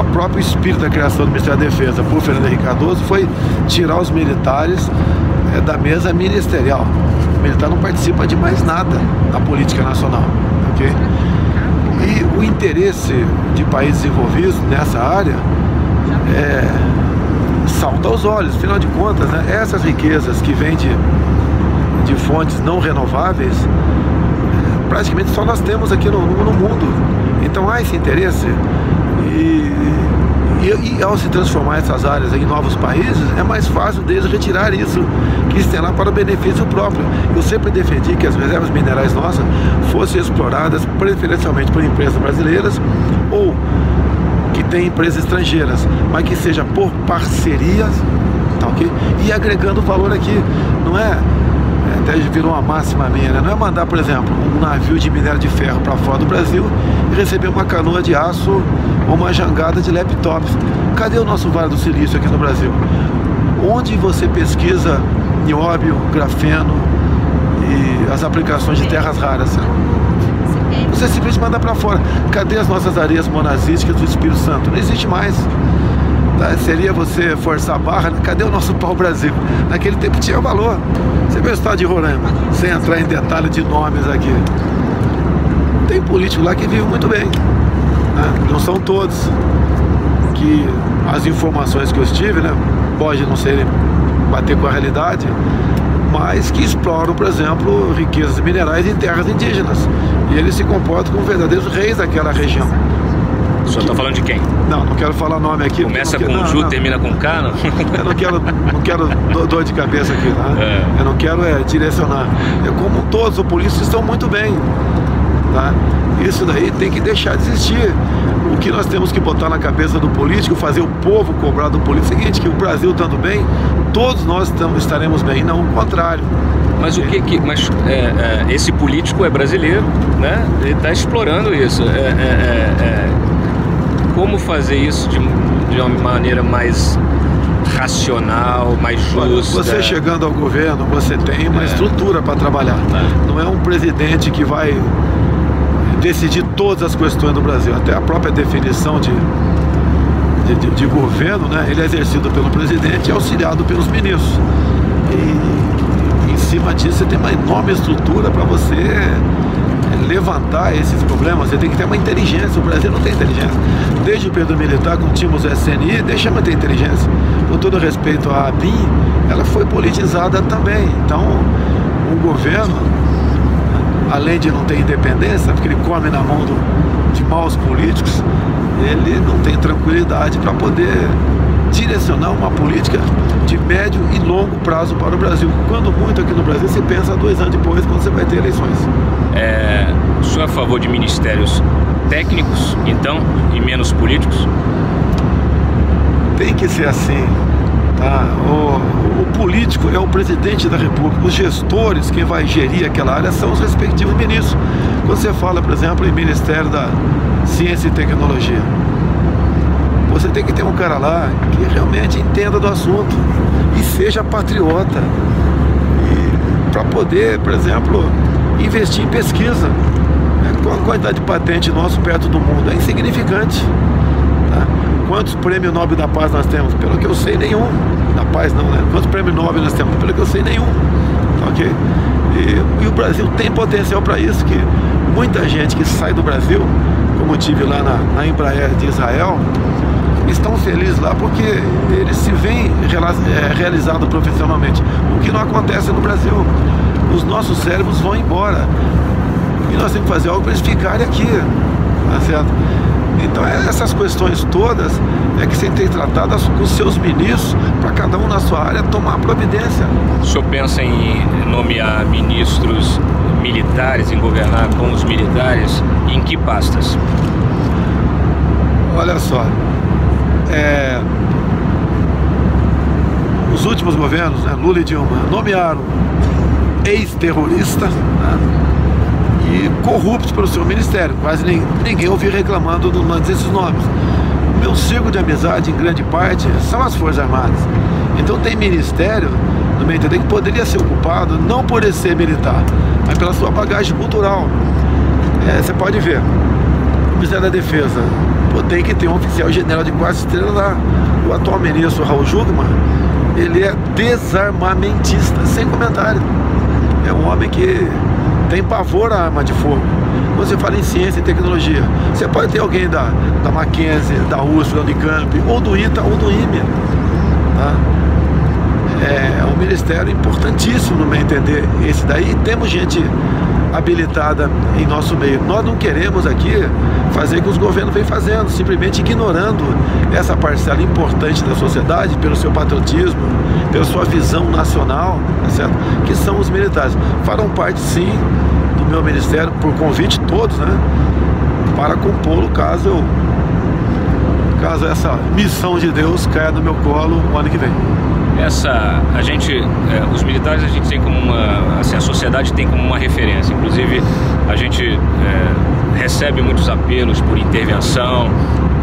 o próprio espírito da criação do Ministério da Defesa por Fernando Henrique Cardoso foi tirar os militares da mesa ministerial. O militar não participa de mais nada na política nacional, ok? E o interesse de países envolvidos nessa área salta aos olhos. Afinal de contas, né, essas riquezas que vêm de fontes não renováveis, praticamente só nós temos aqui no mundo. Então há esse interesse e ao se transformar essas áreas em novos países, é mais fácil deles retirar isso que tem lá para o benefício próprio. Eu sempre defendi que as reservas minerais nossas fossem exploradas preferencialmente por empresas brasileiras ou que tem empresas estrangeiras, mas que seja por parcerias, tá, ok? E agregando valor aqui. Não é, até virou uma máxima minha, né? Não é mandar, por exemplo, um navio de minério de ferro para fora do Brasil e receber uma canoa de aço ou uma jangada de laptops. Cadê o nosso Vale do Silício aqui no Brasil? Onde você pesquisa nióbio, grafeno e as aplicações de terras raras? Você simplesmente manda para fora. Cadê as nossas areias monazíticas do Espírito Santo? Não existe mais. Tá? Seria você forçar a barra, né? Cadê o nosso pau-brasil? Naquele tempo tinha valor. Você vê o estado de Roraima, sem entrar em detalhe de nomes aqui. Tem político lá que vive muito bem, né? Não são todos. Que as informações que eu tive, né, pode não serem bater com a realidade, mas que exploram, por exemplo, riquezas minerais em terras indígenas. E eles se comportam como verdadeiros reis daquela região. O senhor está falando de quem? Não quero falar nome aqui. Começa com Ju, termina com K, não? Eu não quero dor de cabeça aqui, né? Eu não quero direcionar. Como todos os políticos estão muito bem, tá? Isso daí tem que deixar de existir. O que nós temos que botar na cabeça do político, fazer o povo cobrar do político, é o seguinte, que o Brasil estando bem, todos nós estaremos bem, não o contrário. Mas esse político é brasileiro, né? Ele está explorando isso. Como fazer isso de uma maneira mais racional, mais justa? Você chegando ao governo, você tem uma estrutura para trabalhar. Não é um presidente que vai decidir todas as questões do Brasil. Até a própria definição de governo, né? Ele é exercido pelo presidente e auxiliado pelos ministros. E em cima disso você tem uma enorme estrutura para você levantar esses problemas. Você tem que ter uma inteligência. O Brasil não tem inteligência. Desde o período militar, quando tínhamos o SNI, deixamos de ter inteligência. Com todo respeito à ABIN, ela foi politizada também. Então, o governo, além de não ter independência, porque ele come na mão de maus políticos, ele não tem tranquilidade para poder direcionar uma política de médio e longo prazo para o Brasil. Quando muito aqui no Brasil se pensa 2 anos depois, quando você vai ter eleições. O senhor é a favor de ministérios técnicos, então, e menos políticos? Tem que ser assim, tá? O político é o presidente da República. Os gestores, quem vai gerir aquela área, são os respectivos ministros. Quando você fala, por exemplo, em Ministério da Ciência e Tecnologia, você tem que ter um cara lá que realmente entenda do assunto e seja patriota, para poder, por exemplo, investir em pesquisa. Qual a quantidade de patente nosso perto do mundo? É insignificante, tá? Quantos prêmios Nobel da Paz nós temos? Pelo que eu sei, nenhum. Da Paz não, né? Quantos prêmios Nobel nós temos? Pelo que eu sei, nenhum. Tá, ok? E o Brasil tem potencial para isso, que muita gente que sai do Brasil, como eu tive lá na Embraer de Israel, estão felizes lá porque eles se veem realizados profissionalmente, o que não acontece no Brasil. Os nossos cérebros vão embora e nós temos que fazer algo para eles ficarem aqui, tá certo? Então essas questões todas é que você tem tratado com os seus ministros, para cada um na sua área tomar providência. O senhor pensa em nomear ministros militares, em governar com os militares, em que pastas? Olha só, os últimos governos, né, Lula e Dilma, nomearam ex-terroristas, né, e corruptos pelo seu ministério. Quase ninguém ouviu reclamando desses nomes. O meu círculo de amizade, em grande parte, são as Forças Armadas. Então tem ministério, no meu entender, que poderia ser ocupado não por ele ser militar, mas pela sua bagagem cultural. Você pode ver, o Ministério da Defesa, tem que ter um oficial general de 4 estrelas lá. O atual ministro Raul Jungmann, ele é desarmamentista, sem comentário. É um homem que tem pavor à arma de fogo. Quando você fala em ciência e tecnologia, você pode ter alguém da Mackenzie, da USP, da Unicamp, ou do ITA, ou do IME. Tá? É um ministério importantíssimo, no meu entender, esse daí. E temos gente habilitada em nosso meio. Nós não queremos aqui fazer o que os governos vêm fazendo, simplesmente ignorando essa parcela importante da sociedade pelo seu patriotismo, pela sua visão nacional, tá certo? Que são os militares. Farão parte, sim, do meu ministério, por convite todos, né? Para compô-lo caso essa missão de Deus caia no meu colo o ano que vem. Os militares a gente tem como uma, assim, a sociedade tem como uma referência. Inclusive a gente recebe muitos apelos por intervenção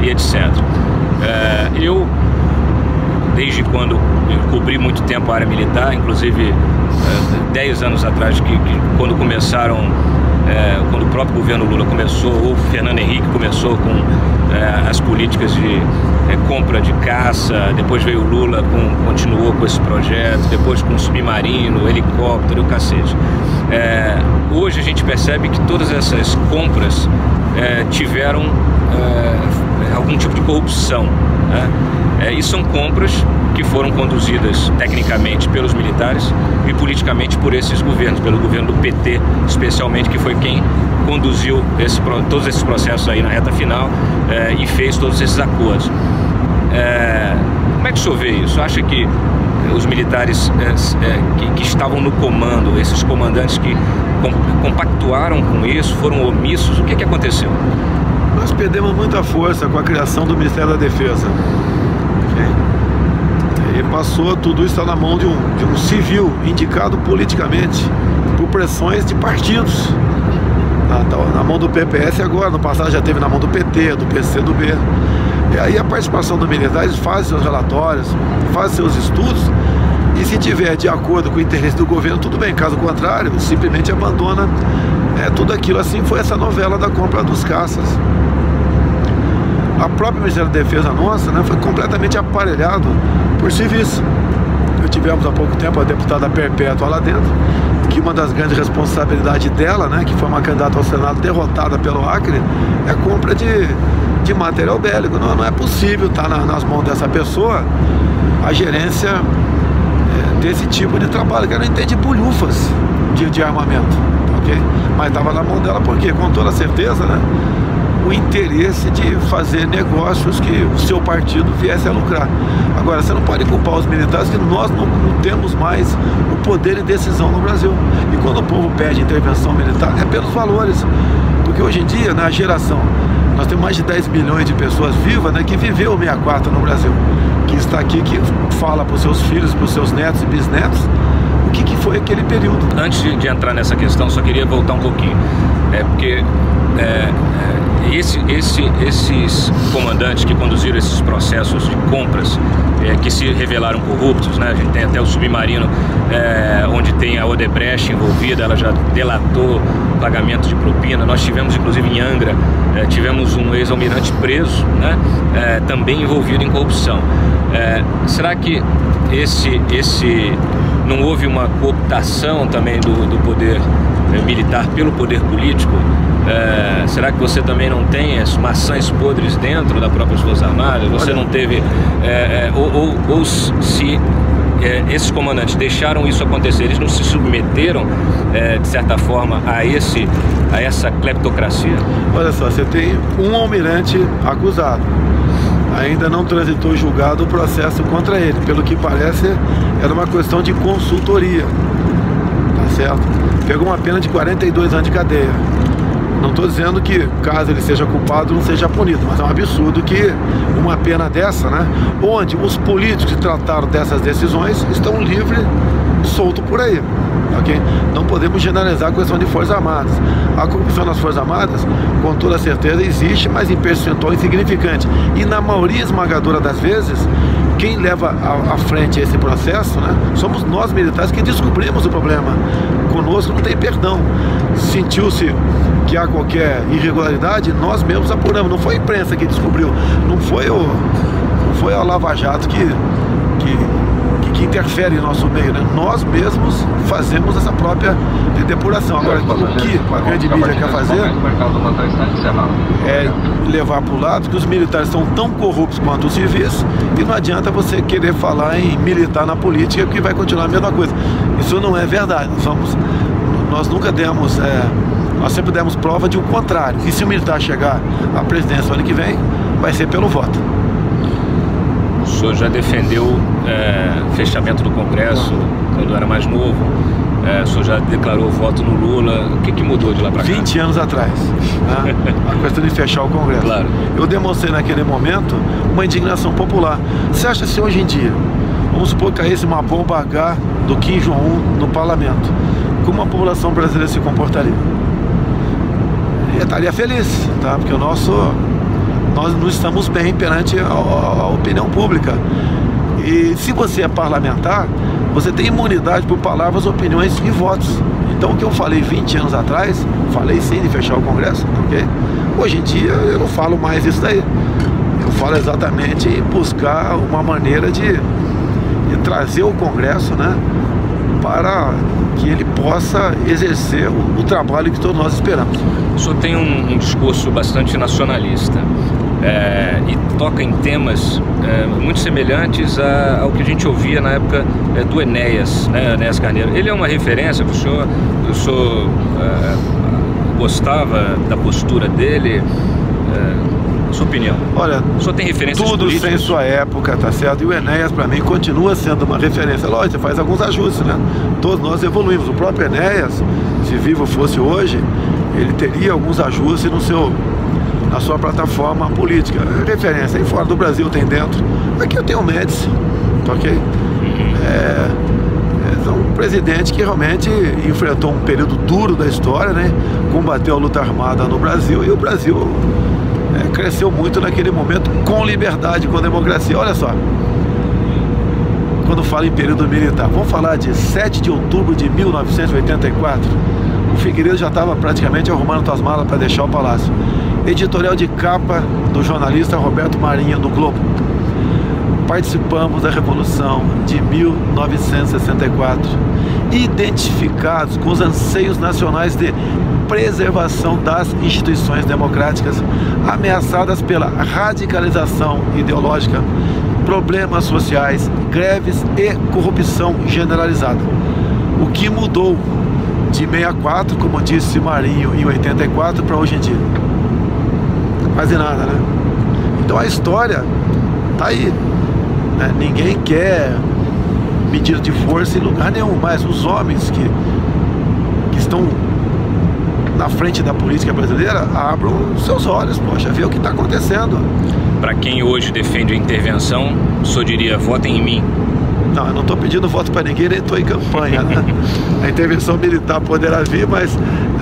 e etc. Eu, desde quando eu cobri muito tempo a área militar, inclusive 10 anos atrás, quando começaram, quando o próprio governo Lula começou, ou Fernando Henrique começou com as políticas de compra de caça, depois veio o Lula, continuou com esse projeto, depois com submarino, helicóptero e o cacete. Hoje a gente percebe que todas essas compras tiveram algum tipo de corrupção, né? E são compras que foram conduzidas tecnicamente pelos militares e politicamente por esses governos, pelo governo do PT especialmente, que foi quem conduziu todos esses processos aí na reta final e fez todos esses acordos. Como é que o senhor vê isso? Acha que os militares que estavam no comando, esses comandantes que compactuaram com isso, foram omissos? O que aconteceu? Nós perdemos muita força com a criação do Ministério da Defesa. E passou, tudo isso está na mão de um civil indicado politicamente por pressões de partidos. Tá na mão do PPS agora, no passado já teve na mão do PT, do PC, do B. E aí a participação dos militares faz seus relatórios, faz seus estudos, e se tiver de acordo com o interesse do governo, tudo bem. Caso contrário, simplesmente abandona tudo aquilo. Assim foi essa novela da compra dos caças. A própria Ministério da Defesa nossa, né, foi completamente aparelhado por civis. Tivemos há pouco tempo a deputada Perpétua lá dentro, que uma das grandes responsabilidades dela, né, que foi uma candidata ao Senado derrotada pelo Acre, é a compra de material bélico. Não é possível estar nas mãos dessa pessoa a gerência desse tipo de trabalho, que ela não entende bolhufas de armamento, ok? Mas estava na mão dela porque, com toda certeza, né, o interesse de fazer negócios que o seu partido viesse a lucrar. Agora, você não pode culpar os militares, que nós não temos mais o poder de decisão no Brasil. E quando o povo pede intervenção militar, é pelos valores. Porque hoje em dia, na geração, nós temos mais de 10 milhões de pessoas vivas, né, que viveu o 64 no Brasil, que está aqui, que fala para os seus filhos, para os seus netos e bisnetos, o que foi aquele período. Antes de entrar nessa questão, só queria voltar um pouquinho. Porque esses comandantes que conduziram esses processos de compras que se revelaram corruptos, né? A gente tem até o submarino onde tem a Odebrecht envolvida, ela já delatou pagamento de propina. Nós tivemos, inclusive em Angra, tivemos um ex-almirante preso, né? Também envolvido em corrupção. Será que não houve uma cooptação também do poder militar pelo poder político? Será que você também não tem as maçãs podres dentro das próprias Forças Armadas? Você não teve... ou se esses comandantes deixaram isso acontecer, eles não se submeteram, de certa forma, a essa cleptocracia? Olha só, você tem um almirante acusado. Ainda não transitou julgado o processo contra ele. Pelo que parece, era uma questão de consultoria. Tá certo? Pegou uma pena de 42 anos de cadeia. Não estou dizendo que, caso ele seja culpado, não seja punido, mas é um absurdo que uma pena dessa, né, onde os políticos que trataram dessas decisões estão livres, soltos por aí, ok? Não podemos generalizar a questão de Forças Armadas. A corrupção nas Forças Armadas, com toda certeza, existe, mas em percentual insignificante. E na maioria esmagadora das vezes, quem leva à frente esse processo, né, somos nós militares que descobrimos o problema. Conosco não tem perdão. Sentiu-se que há qualquer irregularidade, nós mesmos apuramos. Não foi a imprensa que descobriu, não foi a Lava Jato que interfere em nosso meio, né? Nós mesmos fazemos essa própria depuração. Agora, o que a grande mídia quer fazer é levar para o lado que os militares são tão corruptos quanto os civis, e não adianta você querer falar em militar na política, que vai continuar a mesma coisa. Isso não é verdade. Nós nunca demos, nós sempre demos prova de o contrário. E se o militar chegar à presidência no ano que vem, vai ser pelo voto. O senhor já defendeu fechamento do Congresso quando era mais novo. O senhor já declarou voto no Lula. O que mudou de lá para cá? 20 anos atrás, né? A questão de fechar o Congresso. Claro. Eu demonstrei naquele momento uma indignação popular. Você acha se hoje em dia, vamos supor que caísse uma bomba H do Kim Jong-un no parlamento, como a população brasileira se comportaria? Eu estaria feliz, tá? Porque nós não estamos bem perante a opinião pública. E se você é parlamentar, você tem imunidade por palavras, opiniões e votos. Então o que eu falei 20 anos atrás, falei sim de fechar o Congresso, ok? Hoje em dia eu não falo mais isso daí. Eu falo exatamente em buscar uma maneira de trazer o Congresso, né, para que ele possa exercer o trabalho que todos nós esperamos. O senhor tem um discurso bastante nacionalista. E toca em temas muito semelhantes ao que a gente ouvia na época do Enéas, né, Enéas Carneiro. Ele é uma referência para o senhor? O senhor gostava da postura dele? Sua opinião? Olha, o senhor tem referências tudo políticas? Sem sua época, tá certo? E o Enéas, para mim, continua sendo uma referência. Lógico, você faz alguns ajustes, né? Todos nós evoluímos. O próprio Enéas, se vivo fosse hoje, ele teria alguns ajustes na sua plataforma política. Referência, aí fora do Brasil tem dentro. Aqui eu tenho o Médici, tá ok? É um presidente que realmente enfrentou um período duro da história, né? Combateu a luta armada no Brasil, e o Brasil cresceu muito naquele momento com liberdade, com democracia. Olha só, quando fala em período militar, vamos falar de 7 de outubro de 1984. O Figueiredo já estava praticamente arrumando suas malas para deixar o palácio. Editorial de capa do jornalista Roberto Marinho, do Globo. Participamos da Revolução de 1964, identificados com os anseios nacionais de preservação das instituições democráticas, ameaçadas pela radicalização ideológica, problemas sociais, greves e corrupção generalizada. O que mudou de 64, como disse Marinho, em 84 para hoje em dia? Quase nada, né? Então a história tá aí, né? Ninguém quer medida de força em lugar nenhum, mas os homens que estão na frente da política brasileira abram seus olhos, poxa, vê o que está acontecendo. Para quem hoje defende a intervenção, o senhor diria, votem em mim? Não, eu não estou pedindo voto para ninguém, nem estou em campanha, né? A intervenção militar poderá vir, mas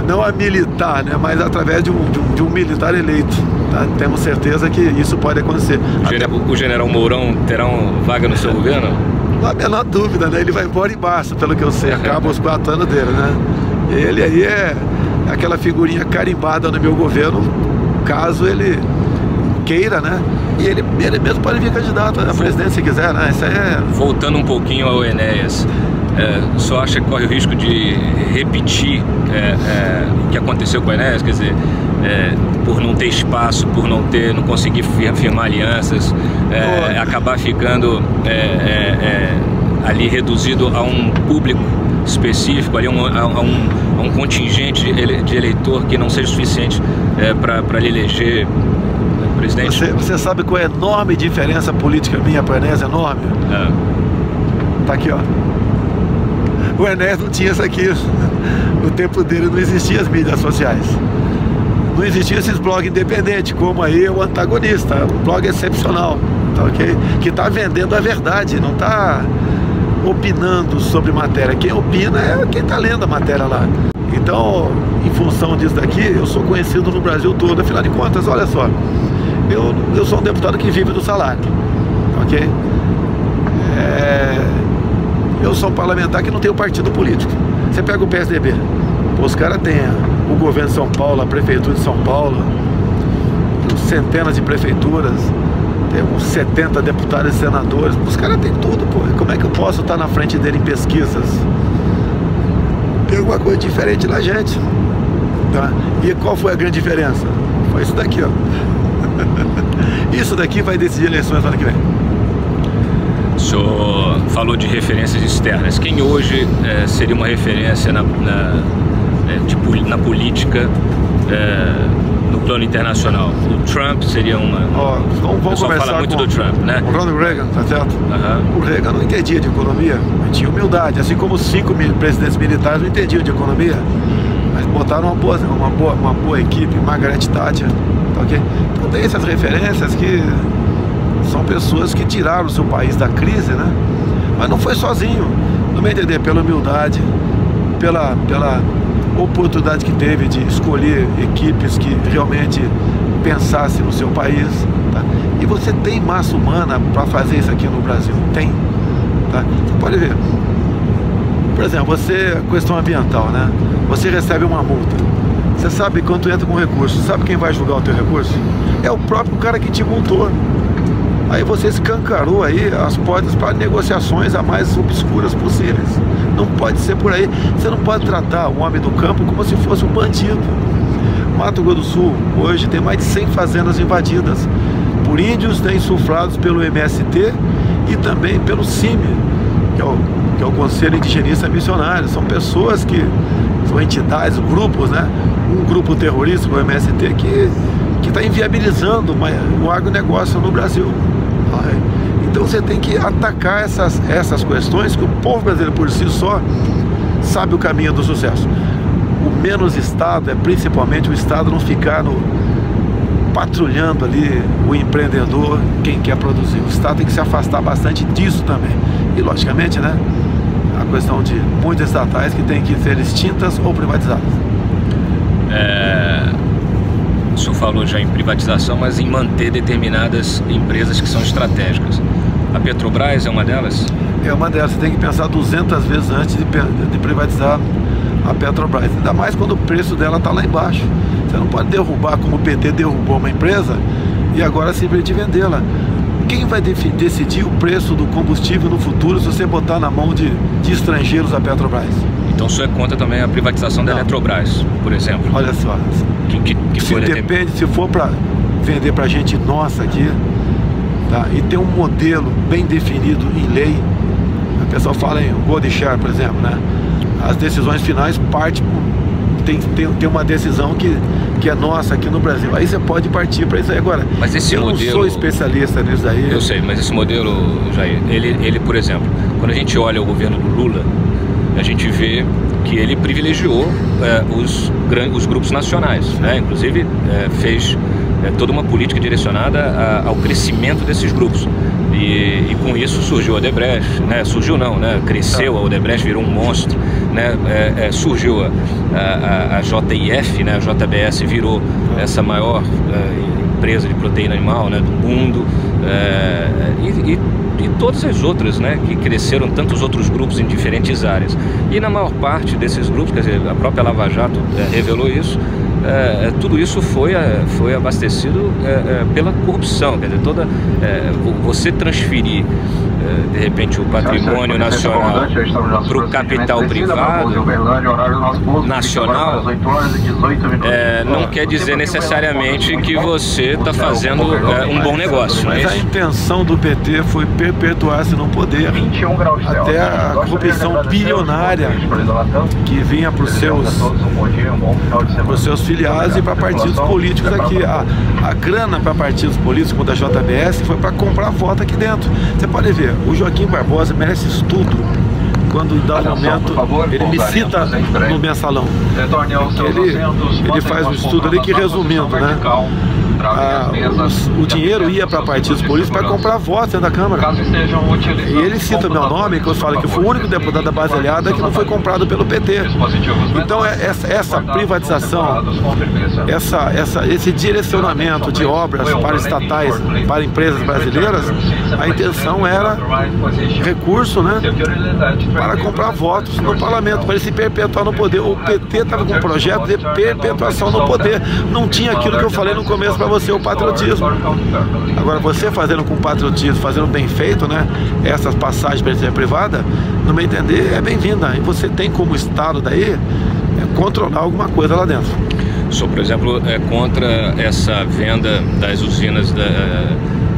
não a militar, né? Mas através de um militar eleito, tá? Temos certeza que isso pode acontecer. O general Mourão terá uma vaga no seu governo? Não há a menor dúvida, né? Ele vai embora em março, pelo que eu sei, acaba os 4 anos dele, né? Ele aí é aquela figurinha carimbada no meu governo, caso ele queira, né? E ele mesmo pode vir candidato à presidência se quiser, né? Isso aí é... Voltando um pouquinho ao Enéas, só acha que corre o risco de repetir o que aconteceu com o Enéas? Quer dizer, por não ter espaço, por não conseguir firmar alianças, acabar ficando ali reduzido a um público específico, ali a um contingente de eleitor que não seja suficiente para lhe eleger presidente? Você sabe qual é a enorme diferença política minha para o Enéas? Enorme? Tá aqui, ó. O Enéas não tinha isso aqui. No tempo dele não existiam as mídias sociais. Não existiam esses blogs independentes, como aí o Antagonista, um blog excepcional, tá ok? Que está vendendo a verdade, não está opinando sobre matéria. Quem opina é quem está lendo a matéria lá. Então, em função disso daqui, eu sou conhecido no Brasil todo. Afinal de contas, olha só, eu sou um deputado que vive do salário, ok? Eu sou um parlamentar que não tem um partido político. Você pega o PSDB. Os caras têm o governo de São Paulo, a prefeitura de São Paulo, centenas de prefeituras, tem uns 70 deputados e senadores. Os caras têm tudo, pô. Como é que eu posso estar na frente dele em pesquisas? Tem alguma coisa diferente na gente, tá? E qual foi a grande diferença? Foi isso daqui, ó. Isso daqui vai decidir eleições no ano que vem. O senhor falou de referências externas. Quem hoje seria uma referência na política, no plano internacional? O Trump seria uma... Vamos fala muito do Trump, né? O Ronald Reagan, tá certo? O Reagan não entendia de economia, mas tinha humildade, assim como os 5 presidentes militares não entendiam de economia, mas botaram uma boa equipe, Margaret Thatcher, tá ok? Então tem essas referências que são pessoas que tiraram o seu país da crise, né? Mas não foi sozinho, no meu entender, pela humildade, pela oportunidade que teve de escolher equipes que realmente pensassem no seu país, tá? E você tem massa humana para fazer isso aqui no Brasil, tem, tá? Você pode ver, por exemplo, questão ambiental, né? Você recebe uma multa, você sabe quanto entra com recurso, sabe quem vai julgar o teu recurso? É o próprio cara que te multou. Aí você escancarou aí as portas para negociações a mais obscuras possíveis. Não pode ser por aí. Você não pode tratar o homem do campo como se fosse um bandido. Mato Grosso do Sul hoje tem mais de 100 fazendas invadidas por índios, insuflados pelo MST e também pelo CIMI, que é o Conselho Indigenista Missionário. São pessoas que são entidades, grupos, né? Um grupo terrorista, o MST, que está inviabilizando o agronegócio no Brasil. Então você tem que atacar essas questões que o povo brasileiro por si só sabe o caminho do sucesso. O menos Estado é principalmente o Estado não ficar patrulhando ali o empreendedor, quem quer produzir. O Estado tem que se afastar bastante disso também. E logicamente, né, a questão de muitas estatais que têm que ser extintas ou privatizadas. O senhor falou já em privatização, mas em manter determinadas empresas que são estratégicas. A Petrobras é uma delas? É uma delas. Você tem que pensar 200 vezes antes de privatizar a Petrobras. Ainda mais quando o preço dela está lá embaixo. Você não pode derrubar como o PT derrubou uma empresa e agora simplesmente vendê-la. Quem vai decidir o preço do combustível no futuro se você botar na mão de estrangeiros a Petrobras? Então o senhor é contra também a privatização da Eletrobras, por exemplo? Olha só, se for para vender para gente nossa aqui, tá? E ter um modelo bem definido em lei, o pessoal fala em Gold Share, por exemplo, né? As decisões finais tem uma decisão que é nossa aqui no Brasil. Aí você pode partir para isso aí agora. Mas esse eu modelo, não sou especialista nisso daí. Eu sei, mas esse modelo, Jair, ele, por exemplo, quando a gente olha o governo do Lula, a gente vê que ele privilegiou os grupos nacionais, né? Inclusive fez toda uma política direcionada ao crescimento desses grupos. E com isso surgiu a Odebrecht, né? Surgiu não, né? Cresceu a Odebrecht, virou um monstro, né? Surgiu a JIF, né? A JBS virou essa maior empresa de proteína animal, né? Do mundo, e todas as outras, né? Que cresceram tantos outros grupos em diferentes áreas. E na maior parte desses grupos, quer dizer, a própria Lava Jato revelou isso. Tudo isso foi abastecido pela corrupção, quer dizer, você transferir de repente o patrimônio nacional para o capital privado nacional não quer dizer necessariamente que você está fazendo um bom negócio. Mas a intenção do PT foi perpetuar-se no poder até a corrupção bilionária que vinha para os seus filiados e para partidos políticos aqui. A grana para partidos políticos como da JBS foi para comprar voto aqui dentro. Você pode ver, o Joaquim Barbosa merece estudo quando em dado momento ele me cita no mensalão. Ele faz um estudo ali que, resumindo, né, o dinheiro ia para partidos políticos para comprar votos dentro da Câmara. E ele cita meu nome, que eu falo que eu fui o único deputado da base aliada que não foi comprado pelo PT. Então essa privatização, esse direcionamento de obras para estatais, para empresas brasileiras, a intenção era recurso, né, para comprar votos no parlamento, para ele se perpetuar no poder. O PT estava com um projeto de perpetuação no poder. Não tinha aquilo que eu falei no começo para você, o patriotismo. Agora, você fazendo com patriotismo, fazendo bem feito, né, essas passagens para a iniciativa privada, no meu entender, é bem-vinda. E você tem como Estado daí controlar alguma coisa lá dentro. O senhor, por exemplo, é contra essa venda das usinas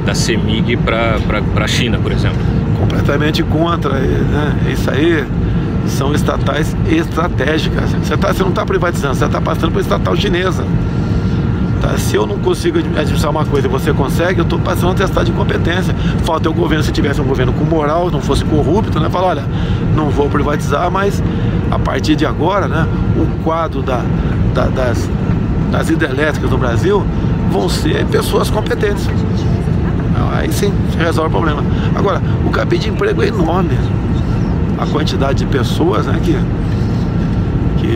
da CEMIG para a China, por exemplo? Completamente contra, né? Isso aí são estatais estratégicas. Você não está privatizando, você está passando por estatal chinesa. Tá? Se eu não consigo administrar uma coisa e você consegue, eu estou passando um atestado de incompetência. Falta o governo, se tivesse um governo com moral, não fosse corrupto, né? Falar, olha, não vou privatizar, mas a partir de agora, né, o quadro das hidrelétricas no Brasil vão ser pessoas competentes. Aí sim, resolve o problema. Agora, o cabide de emprego é enorme. A quantidade de pessoas, né, que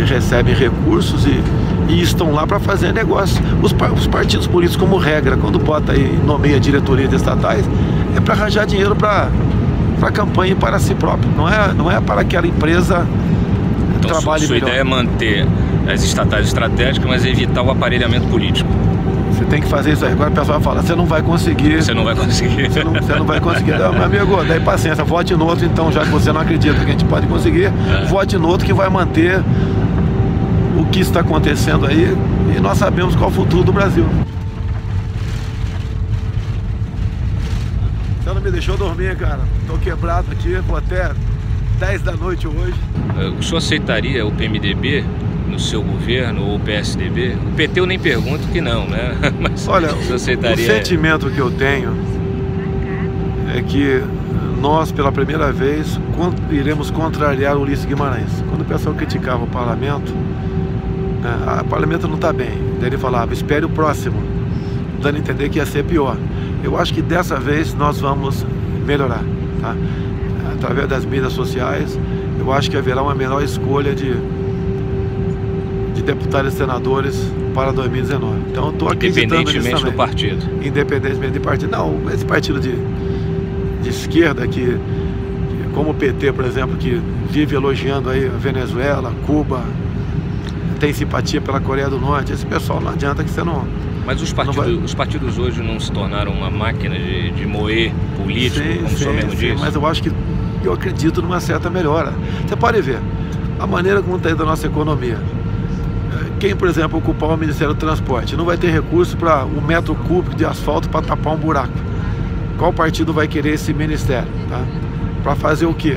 recebem recursos e estão lá para fazer negócio. Os partidos políticos, como regra, quando bota aí, nomeia diretoria de estatais, é para arranjar dinheiro para campanha e para si próprio. Não é para aquela empresa então, trabalhe sua melhor. Ideia é manter as estatais estratégicas, mas evitar o aparelhamento político. Você tem que fazer isso aí. Agora o pessoal fala, você não vai conseguir. Você não vai conseguir. Você não vai conseguir. Não, meu amigo, daí paciência, vote no outro então, já que você não acredita que a gente pode conseguir, vote no outro que vai manter o que está acontecendo aí e nós sabemos qual é o futuro do Brasil. Você não me deixou dormir, cara. Tô quebrado aqui, vou até 10 da noite hoje. O senhor aceitaria o PMDB no seu governo ou o PSDB? O PT eu nem pergunto que não, né? Mas olha, o senhor aceitaria... o sentimento que eu tenho é que nós, pela primeira vez, iremos contrariar o Ulisses Guimarães. Quando o pessoal criticava o parlamento, o parlamento não está bem. Daí ele falava, espere o próximo, dando a entender que ia ser pior. Eu acho que dessa vez nós vamos melhorar, tá? Através das mídias sociais, eu acho que haverá uma melhor escolha de deputados e senadores para 2019. Então eu estou acreditando nisso também. Independentemente do partido. Independentemente de partido. Não, esse partido de esquerda que, como o PT, por exemplo, que vive elogiando aí a Venezuela, Cuba, tem simpatia pela Coreia do Norte, esse pessoal não adianta que você não... Mas os partidos hoje não se tornaram uma máquina de moer político, como o senhor mesmo disse? Mas eu acredito numa certa melhora. Você pode ver a maneira como está indo a nossa economia. Quem, por exemplo, ocupar o Ministério do Transporte não vai ter recurso para 1 metro cúbico de asfalto para tapar um buraco. Qual partido vai querer esse ministério? Tá? Para fazer o quê?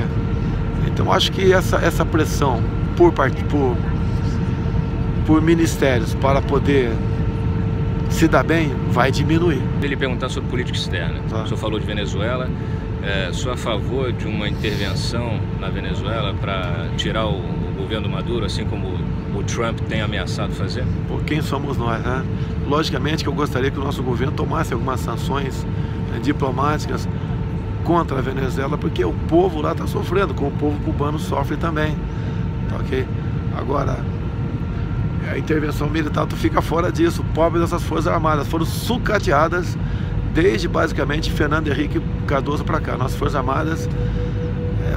Então acho que essa pressão por ministérios para poder se dar bem vai diminuir. Ele perguntar sobre política externa. O senhor falou de Venezuela. O senhor é a favor de uma intervenção na Venezuela para tirar o governo Maduro, assim como o Trump tem ameaçado fazer? Por quem somos nós, né? Logicamente que eu gostaria que o nosso governo tomasse algumas sanções diplomáticas contra a Venezuela, porque o povo lá está sofrendo, como o povo cubano sofre também, tá ok? Agora, a intervenção militar tu fica fora disso. Pobres dessas forças armadas foram sucateadas desde basicamente Fernando Henrique Cardoso para cá. Nossas forças armadas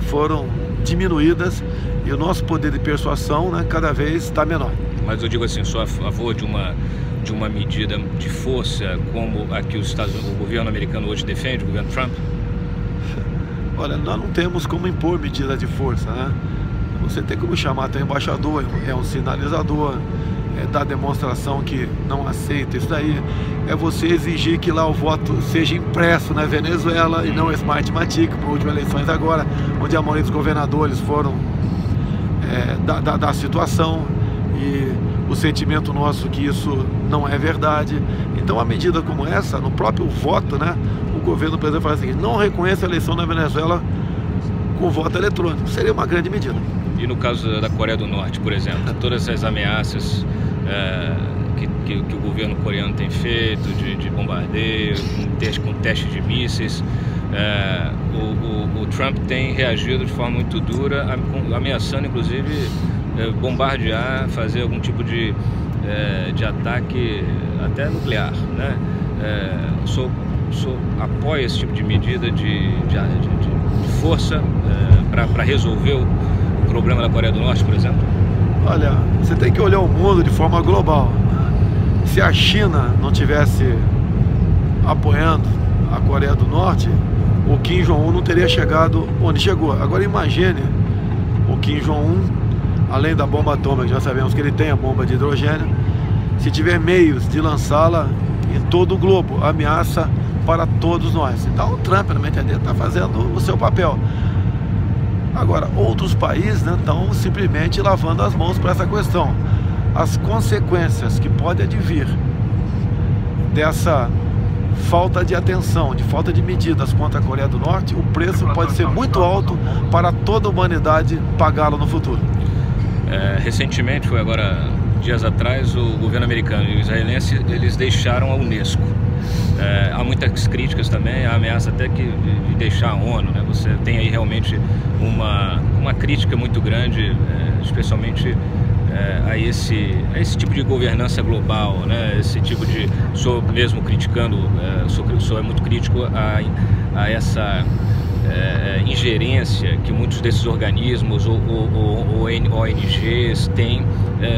foram diminuídas e o nosso poder de persuasão, né, cada vez está menor. Mas eu digo assim, sou a favor de uma medida de força como a que o governo americano hoje defende, o governo Trump? Olha, nós não temos como impor medida de força, né? Você tem como chamar teu embaixador, é um sinalizador, dar demonstração que não aceita isso daí, é você exigir que lá o voto seja impresso na Venezuela e não Smart Matic, por últimas eleições agora, onde a maioria dos governadores foram da situação, e o sentimento nosso que isso não é verdade. Então a medida como essa, no próprio voto, né, o governo, por exemplo, fala assim, não reconhece a eleição na Venezuela com voto eletrônico, seria uma grande medida. E no caso da Coreia do Norte, por exemplo, todas essas ameaças que o governo coreano tem feito de bombardeio, com testes de mísseis. O Trump tem reagido de forma muito dura, ameaçando inclusive bombardear, fazer algum tipo de ataque até nuclear, né? Apoia esse tipo de medida de força para resolver o problema da Coreia do Norte, por exemplo? Olha, você tem que olhar o mundo de forma global. Se a China não tivesse apoiando a Coreia do Norte, o Kim Jong-un não teria chegado onde chegou. Agora imagine o Kim Jong-un, além da bomba atômica, já sabemos que ele tem a bomba de hidrogênio, se tiver meios de lançá-la em todo o globo, ameaça para todos nós. Então o Trump, na minha entender, está fazendo o seu papel. Agora, outros países estão simplesmente lavando as mãos para essa questão. As consequências que podem advir dessa falta de atenção, de falta de medidas contra a Coreia do Norte, o preço pode ser muito alto para toda a humanidade pagá-lo no futuro. Recentemente, foi agora dias atrás, o governo americano e o israelense, eles deixaram a Unesco. Há muitas críticas também, a ameaça até de deixar a ONU, né? Você tem aí realmente uma crítica muito grande, especialmente a esse tipo de governança global, né? Esse tipo de... Sou mesmo criticando, sou muito crítico a essa ingerência que muitos desses organismos ou ONGs têm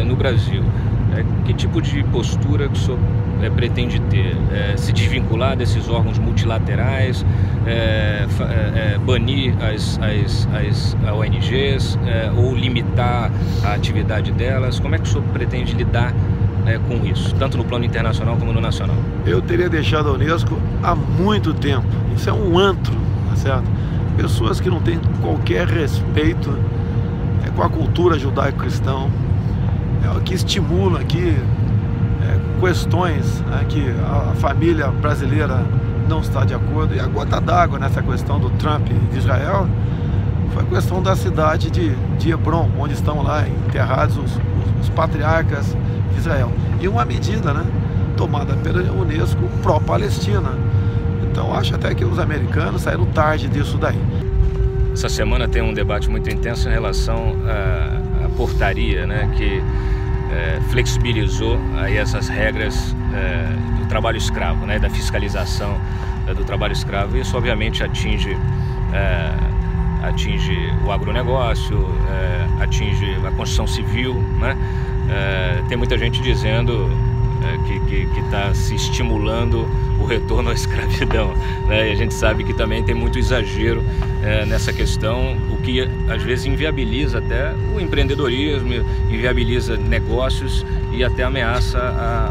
no Brasil. Que tipo de postura que o senhor pretende ter? Se desvincular desses órgãos multilaterais, banir as ONGs ou limitar a atividade delas? Como é que o senhor pretende lidar com isso, tanto no plano internacional como no nacional? Eu teria deixado a Unesco há muito tempo. Isso é um antro, tá certo? Pessoas que não têm qualquer respeito com a cultura judaico-cristã, que estimula aqui questões que a família brasileira não está de acordo. E a gota d'água nessa questão do Trump e de Israel foi a questão da cidade de Hebron, onde estão lá enterrados os patriarcas de Israel. E uma medida tomada pela Unesco pró-Palestina. Então acho até que os americanos saíram tarde disso daí. Essa semana tem um debate muito intenso em relação à portaria, né, que flexibilizou aí essas regras do trabalho escravo, né, da fiscalização do trabalho escravo. Isso obviamente atinge o agronegócio, atinge a construção civil, né? Tem muita gente dizendo que está se estimulando o retorno à escravidão, né? E a gente sabe que também tem muito exagero nessa questão, o que às vezes inviabiliza até o empreendedorismo, inviabiliza negócios e até ameaça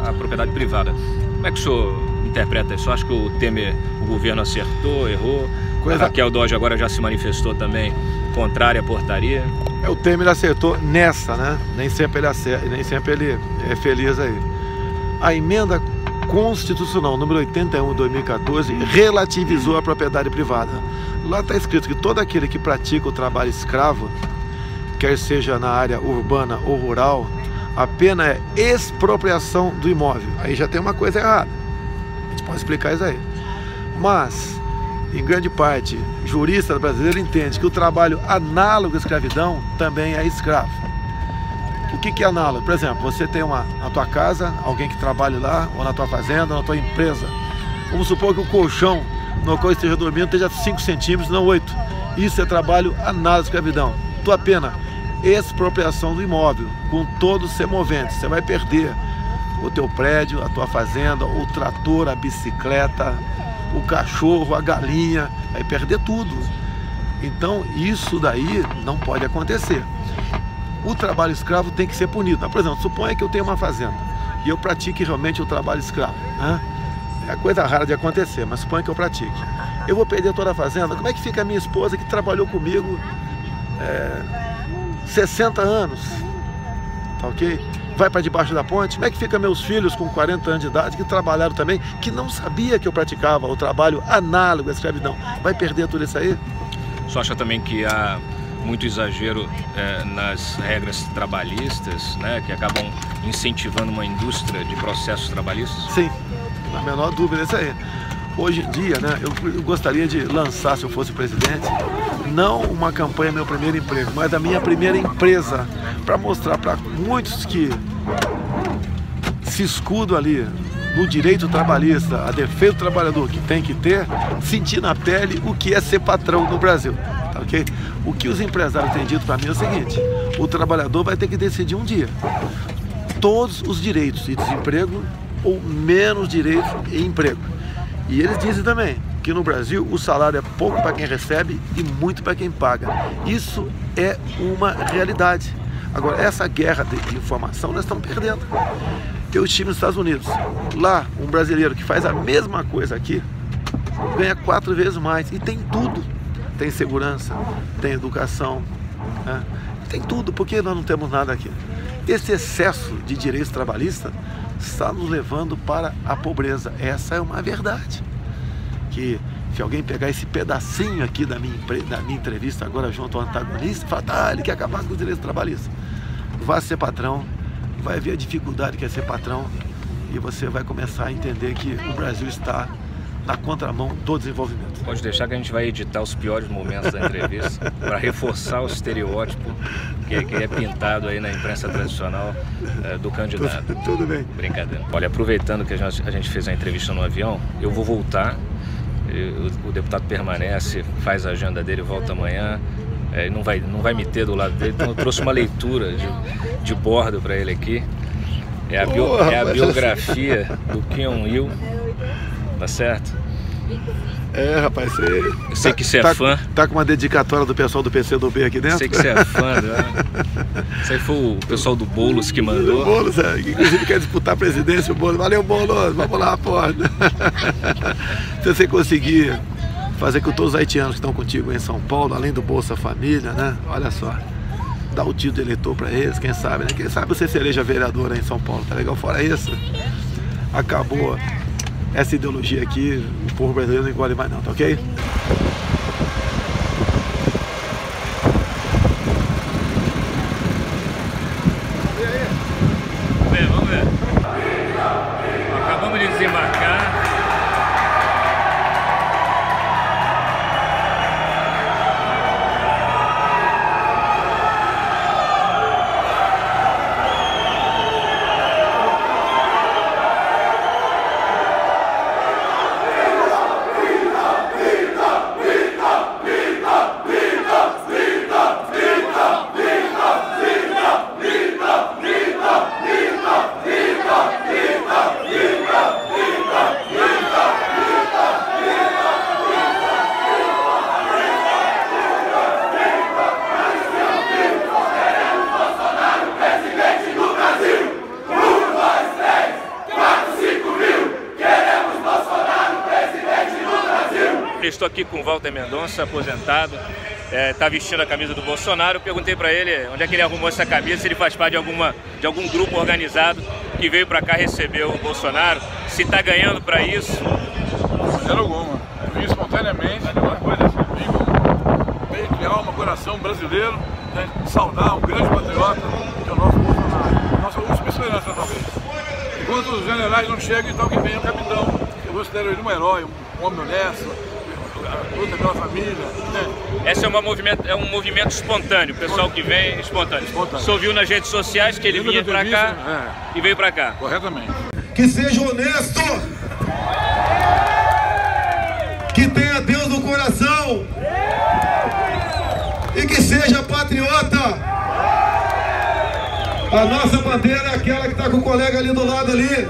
a propriedade privada. Como é que o senhor interpreta isso? Acho que o Temer, o governo acertou, errou? A Raquel Dodge agora já se manifestou também contrária à portaria. O Temer acertou nessa, né? Nem sempre ele acerta, nem sempre ele é feliz aí. A emenda constitucional número 81 de 2014 relativizou a propriedade privada. Lá está escrito que todo aquele que pratica o trabalho escravo, quer seja na área urbana ou rural, a pena é expropriação do imóvel. Aí já tem uma coisa errada. A gente pode explicar isso aí. Mas, em grande parte, jurista brasileiro entende que o trabalho análogo à escravidão também é escravo. O que é análogo? Por exemplo, você tem na tua casa, alguém que trabalha lá, ou na tua fazenda, ou na tua empresa. Vamos supor que o colchão no qual esteja dormindo esteja 5 centímetros, não 8. Isso é trabalho análogo à escravidão. Tua pena, expropriação do imóvel, com todos os semoventes. Você vai perder o teu prédio, a tua fazenda, o trator, a bicicleta, o cachorro, a galinha, vai perder tudo. Então isso daí não pode acontecer. O trabalho escravo tem que ser punido. Por exemplo, suponha que eu tenho uma fazenda e eu pratique realmente o trabalho escravo, né? É coisa rara de acontecer, mas suponha que eu pratique. Eu vou perder toda a fazenda. Como é que fica a minha esposa que trabalhou comigo 60 anos? Tá ok? Vai para debaixo da ponte. Como é que fica meus filhos com 40 anos de idade que trabalharam também, que não sabia que eu praticava o trabalho análogo à escravidão? Vai perder tudo isso aí? Você acha também que há muito exagero nas regras trabalhistas, né, que acabam incentivando uma indústria de processos trabalhistas? Sim, na menor dúvida, isso aí. Hoje em dia, né, eu gostaria de lançar, se eu fosse presidente, não uma campanha Meu Primeiro Emprego, mas a minha primeira empresa, para mostrar para muitos que se escudam ali no direito trabalhista, a defesa do trabalhador que tem que ter, sentir na pele o que é ser patrão no Brasil. Tá, okay? O que os empresários têm dito para mim é o seguinte: o trabalhador vai ter que decidir um dia todos os direitos de desemprego ou menos direitos em emprego. E eles dizem também que no Brasil o salário é pouco para quem recebe e muito para quem paga. Isso é uma realidade. Agora, essa guerra de informação nós estamos perdendo. Eu estive nos Estados Unidos. Lá, um brasileiro que faz a mesma coisa aqui ganha 4 vezes mais. E tem tudo. Tem segurança, tem educação, né? Tem tudo. Por que nós não temos nada aqui? Esse excesso de direitos trabalhistas está nos levando para a pobreza. Essa é uma verdade. Que se alguém pegar esse pedacinho aqui da minha entrevista agora junto ao antagonista, fala, tá, ele quer acabar com os direitos trabalhistas. Vá ser patrão, vai ver a dificuldade que é ser patrão e você vai começar a entender que o Brasil está na contramão do desenvolvimento. Pode deixar que a gente vai editar os piores momentos da entrevista para reforçar o estereótipo que é pintado aí na imprensa tradicional do candidato. Tudo bem. Brincadeira. Olha, aproveitando que a gente fez a entrevista no avião, eu vou voltar. O deputado permanece, faz a agenda dele, volta amanhã. Não vai me ter do lado dele, então eu trouxe uma leitura de bordo para ele aqui. É a biografia do Kim Il, tá certo? Rapaz, eu sei que você é fã. Tá com uma dedicatória do pessoal do PCdoB aqui dentro? Sei que você é fã, né? Isso aí foi o pessoal do Boulos que mandou. O Boulos, inclusive quer disputar a presidência, o Boulos. Valeu, Boulos, vamos lá, porra. Se você conseguir fazer com todos os haitianos que estão contigo em São Paulo, além do Bolsa Família, né? Olha só, dá o título de eleitor para eles, quem sabe, né? Quem sabe você se eleja vereador aí em São Paulo, tá legal? Fora isso, acabou essa ideologia aqui, o povo brasileiro não engole mais não, tá ok? Vamos ver. Acabamos de desembarcar. Estou aqui com o Walter Mendonça, aposentado, está vestindo a camisa do Bolsonaro. Eu perguntei para ele onde é que ele arrumou essa camisa, se ele faz parte de algum grupo organizado que veio para cá receber o Bolsonaro, se está ganhando para isso. De maneira alguma. Eu vim espontaneamente, uma coisa assim, vim de alma, coração brasileiro, né, saudar um grande patriota, que é o nosso Bolsonaro. Nossa última esperança, talvez. Enquanto os generais não chegam, então que vem o capitão. Eu considero ele um herói, um homem honesto, luta pela família, né? Esse é um movimento espontâneo, o pessoal que vem espontâneo. Só viu nas redes sociais que ele vinha para cá e veio para cá. Corretamente. Que seja honesto, que tenha Deus no coração e que seja patriota. A nossa bandeira é aquela que está com o colega ali do lado ali.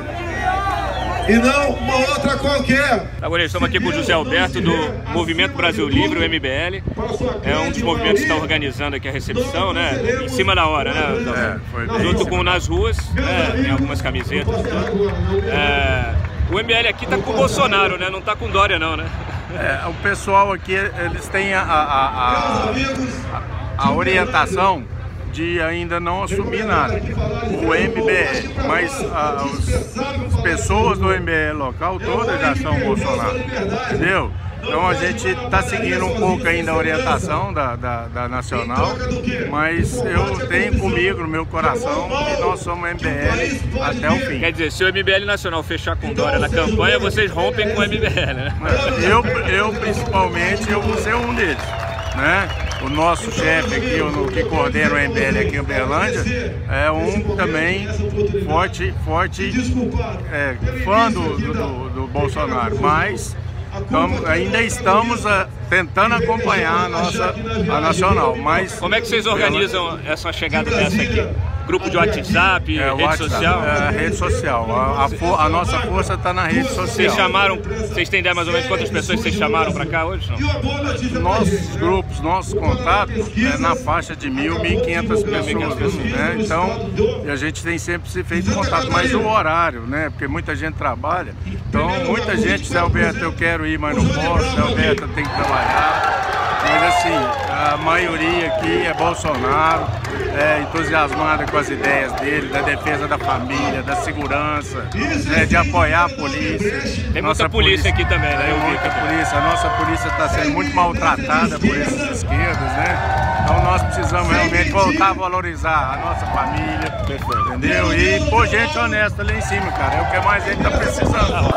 E não uma outra qualquer. Agora estamos aqui com o José Alberto do Movimento Brasil Livre, o MBL. É um dos movimentos que está organizando aqui a recepção, né? Em cima da hora, né? Junto com Nas Ruas, né? Tem algumas camisetas. O MBL aqui está com o Bolsonaro, né? Não está com Dória não, né? O pessoal aqui, eles têm a orientação de ainda não assumir nada, o MBL, mas as pessoas do MBL local todas já são Bolsonaro, entendeu? Então a gente está seguindo um pouco ainda a orientação da Nacional, mas eu tenho comigo no meu coração que nós somos MBL até o fim. Quer dizer, se o MBL Nacional fechar com Dória na campanha, vocês rompem com o MBL, né? Eu principalmente, eu vou ser um deles, né? O nosso chefe aqui, o que coordena o MBL aqui em Uberlândia, é um também forte fã do Bolsonaro, mas ainda estamos tentando acompanhar a Nacional. Mas como é que vocês organizam essa chegada dessa aqui? Grupo de WhatsApp, rede social? Rede social. A nossa força está na rede social. Vocês têm ideia mais ou menos quantas pessoas vocês chamaram para cá hoje? Não? Nossos grupos, nossos contatos é na faixa de 1.000, 1.500 pessoas. Né? Então, a gente tem sempre se feito contato, mas o horário, né? Porque muita gente trabalha. Então, muita gente, Zé Alberto, eu quero ir, mas não posso, Zé Alberto, eu tenho que trabalhar. Mas assim, a maioria aqui é Bolsonaro, entusiasmada com as ideias dele, da defesa da família, da segurança, de apoiar a polícia. Tem muita polícia aqui também, né? Tem muita polícia. A nossa polícia está sendo muito maltratada por esses esquerdas, né? Então nós precisamos realmente voltar a valorizar a nossa família, entendeu? E pôr gente honesta lá em cima, cara. É o que mais a gente está precisando.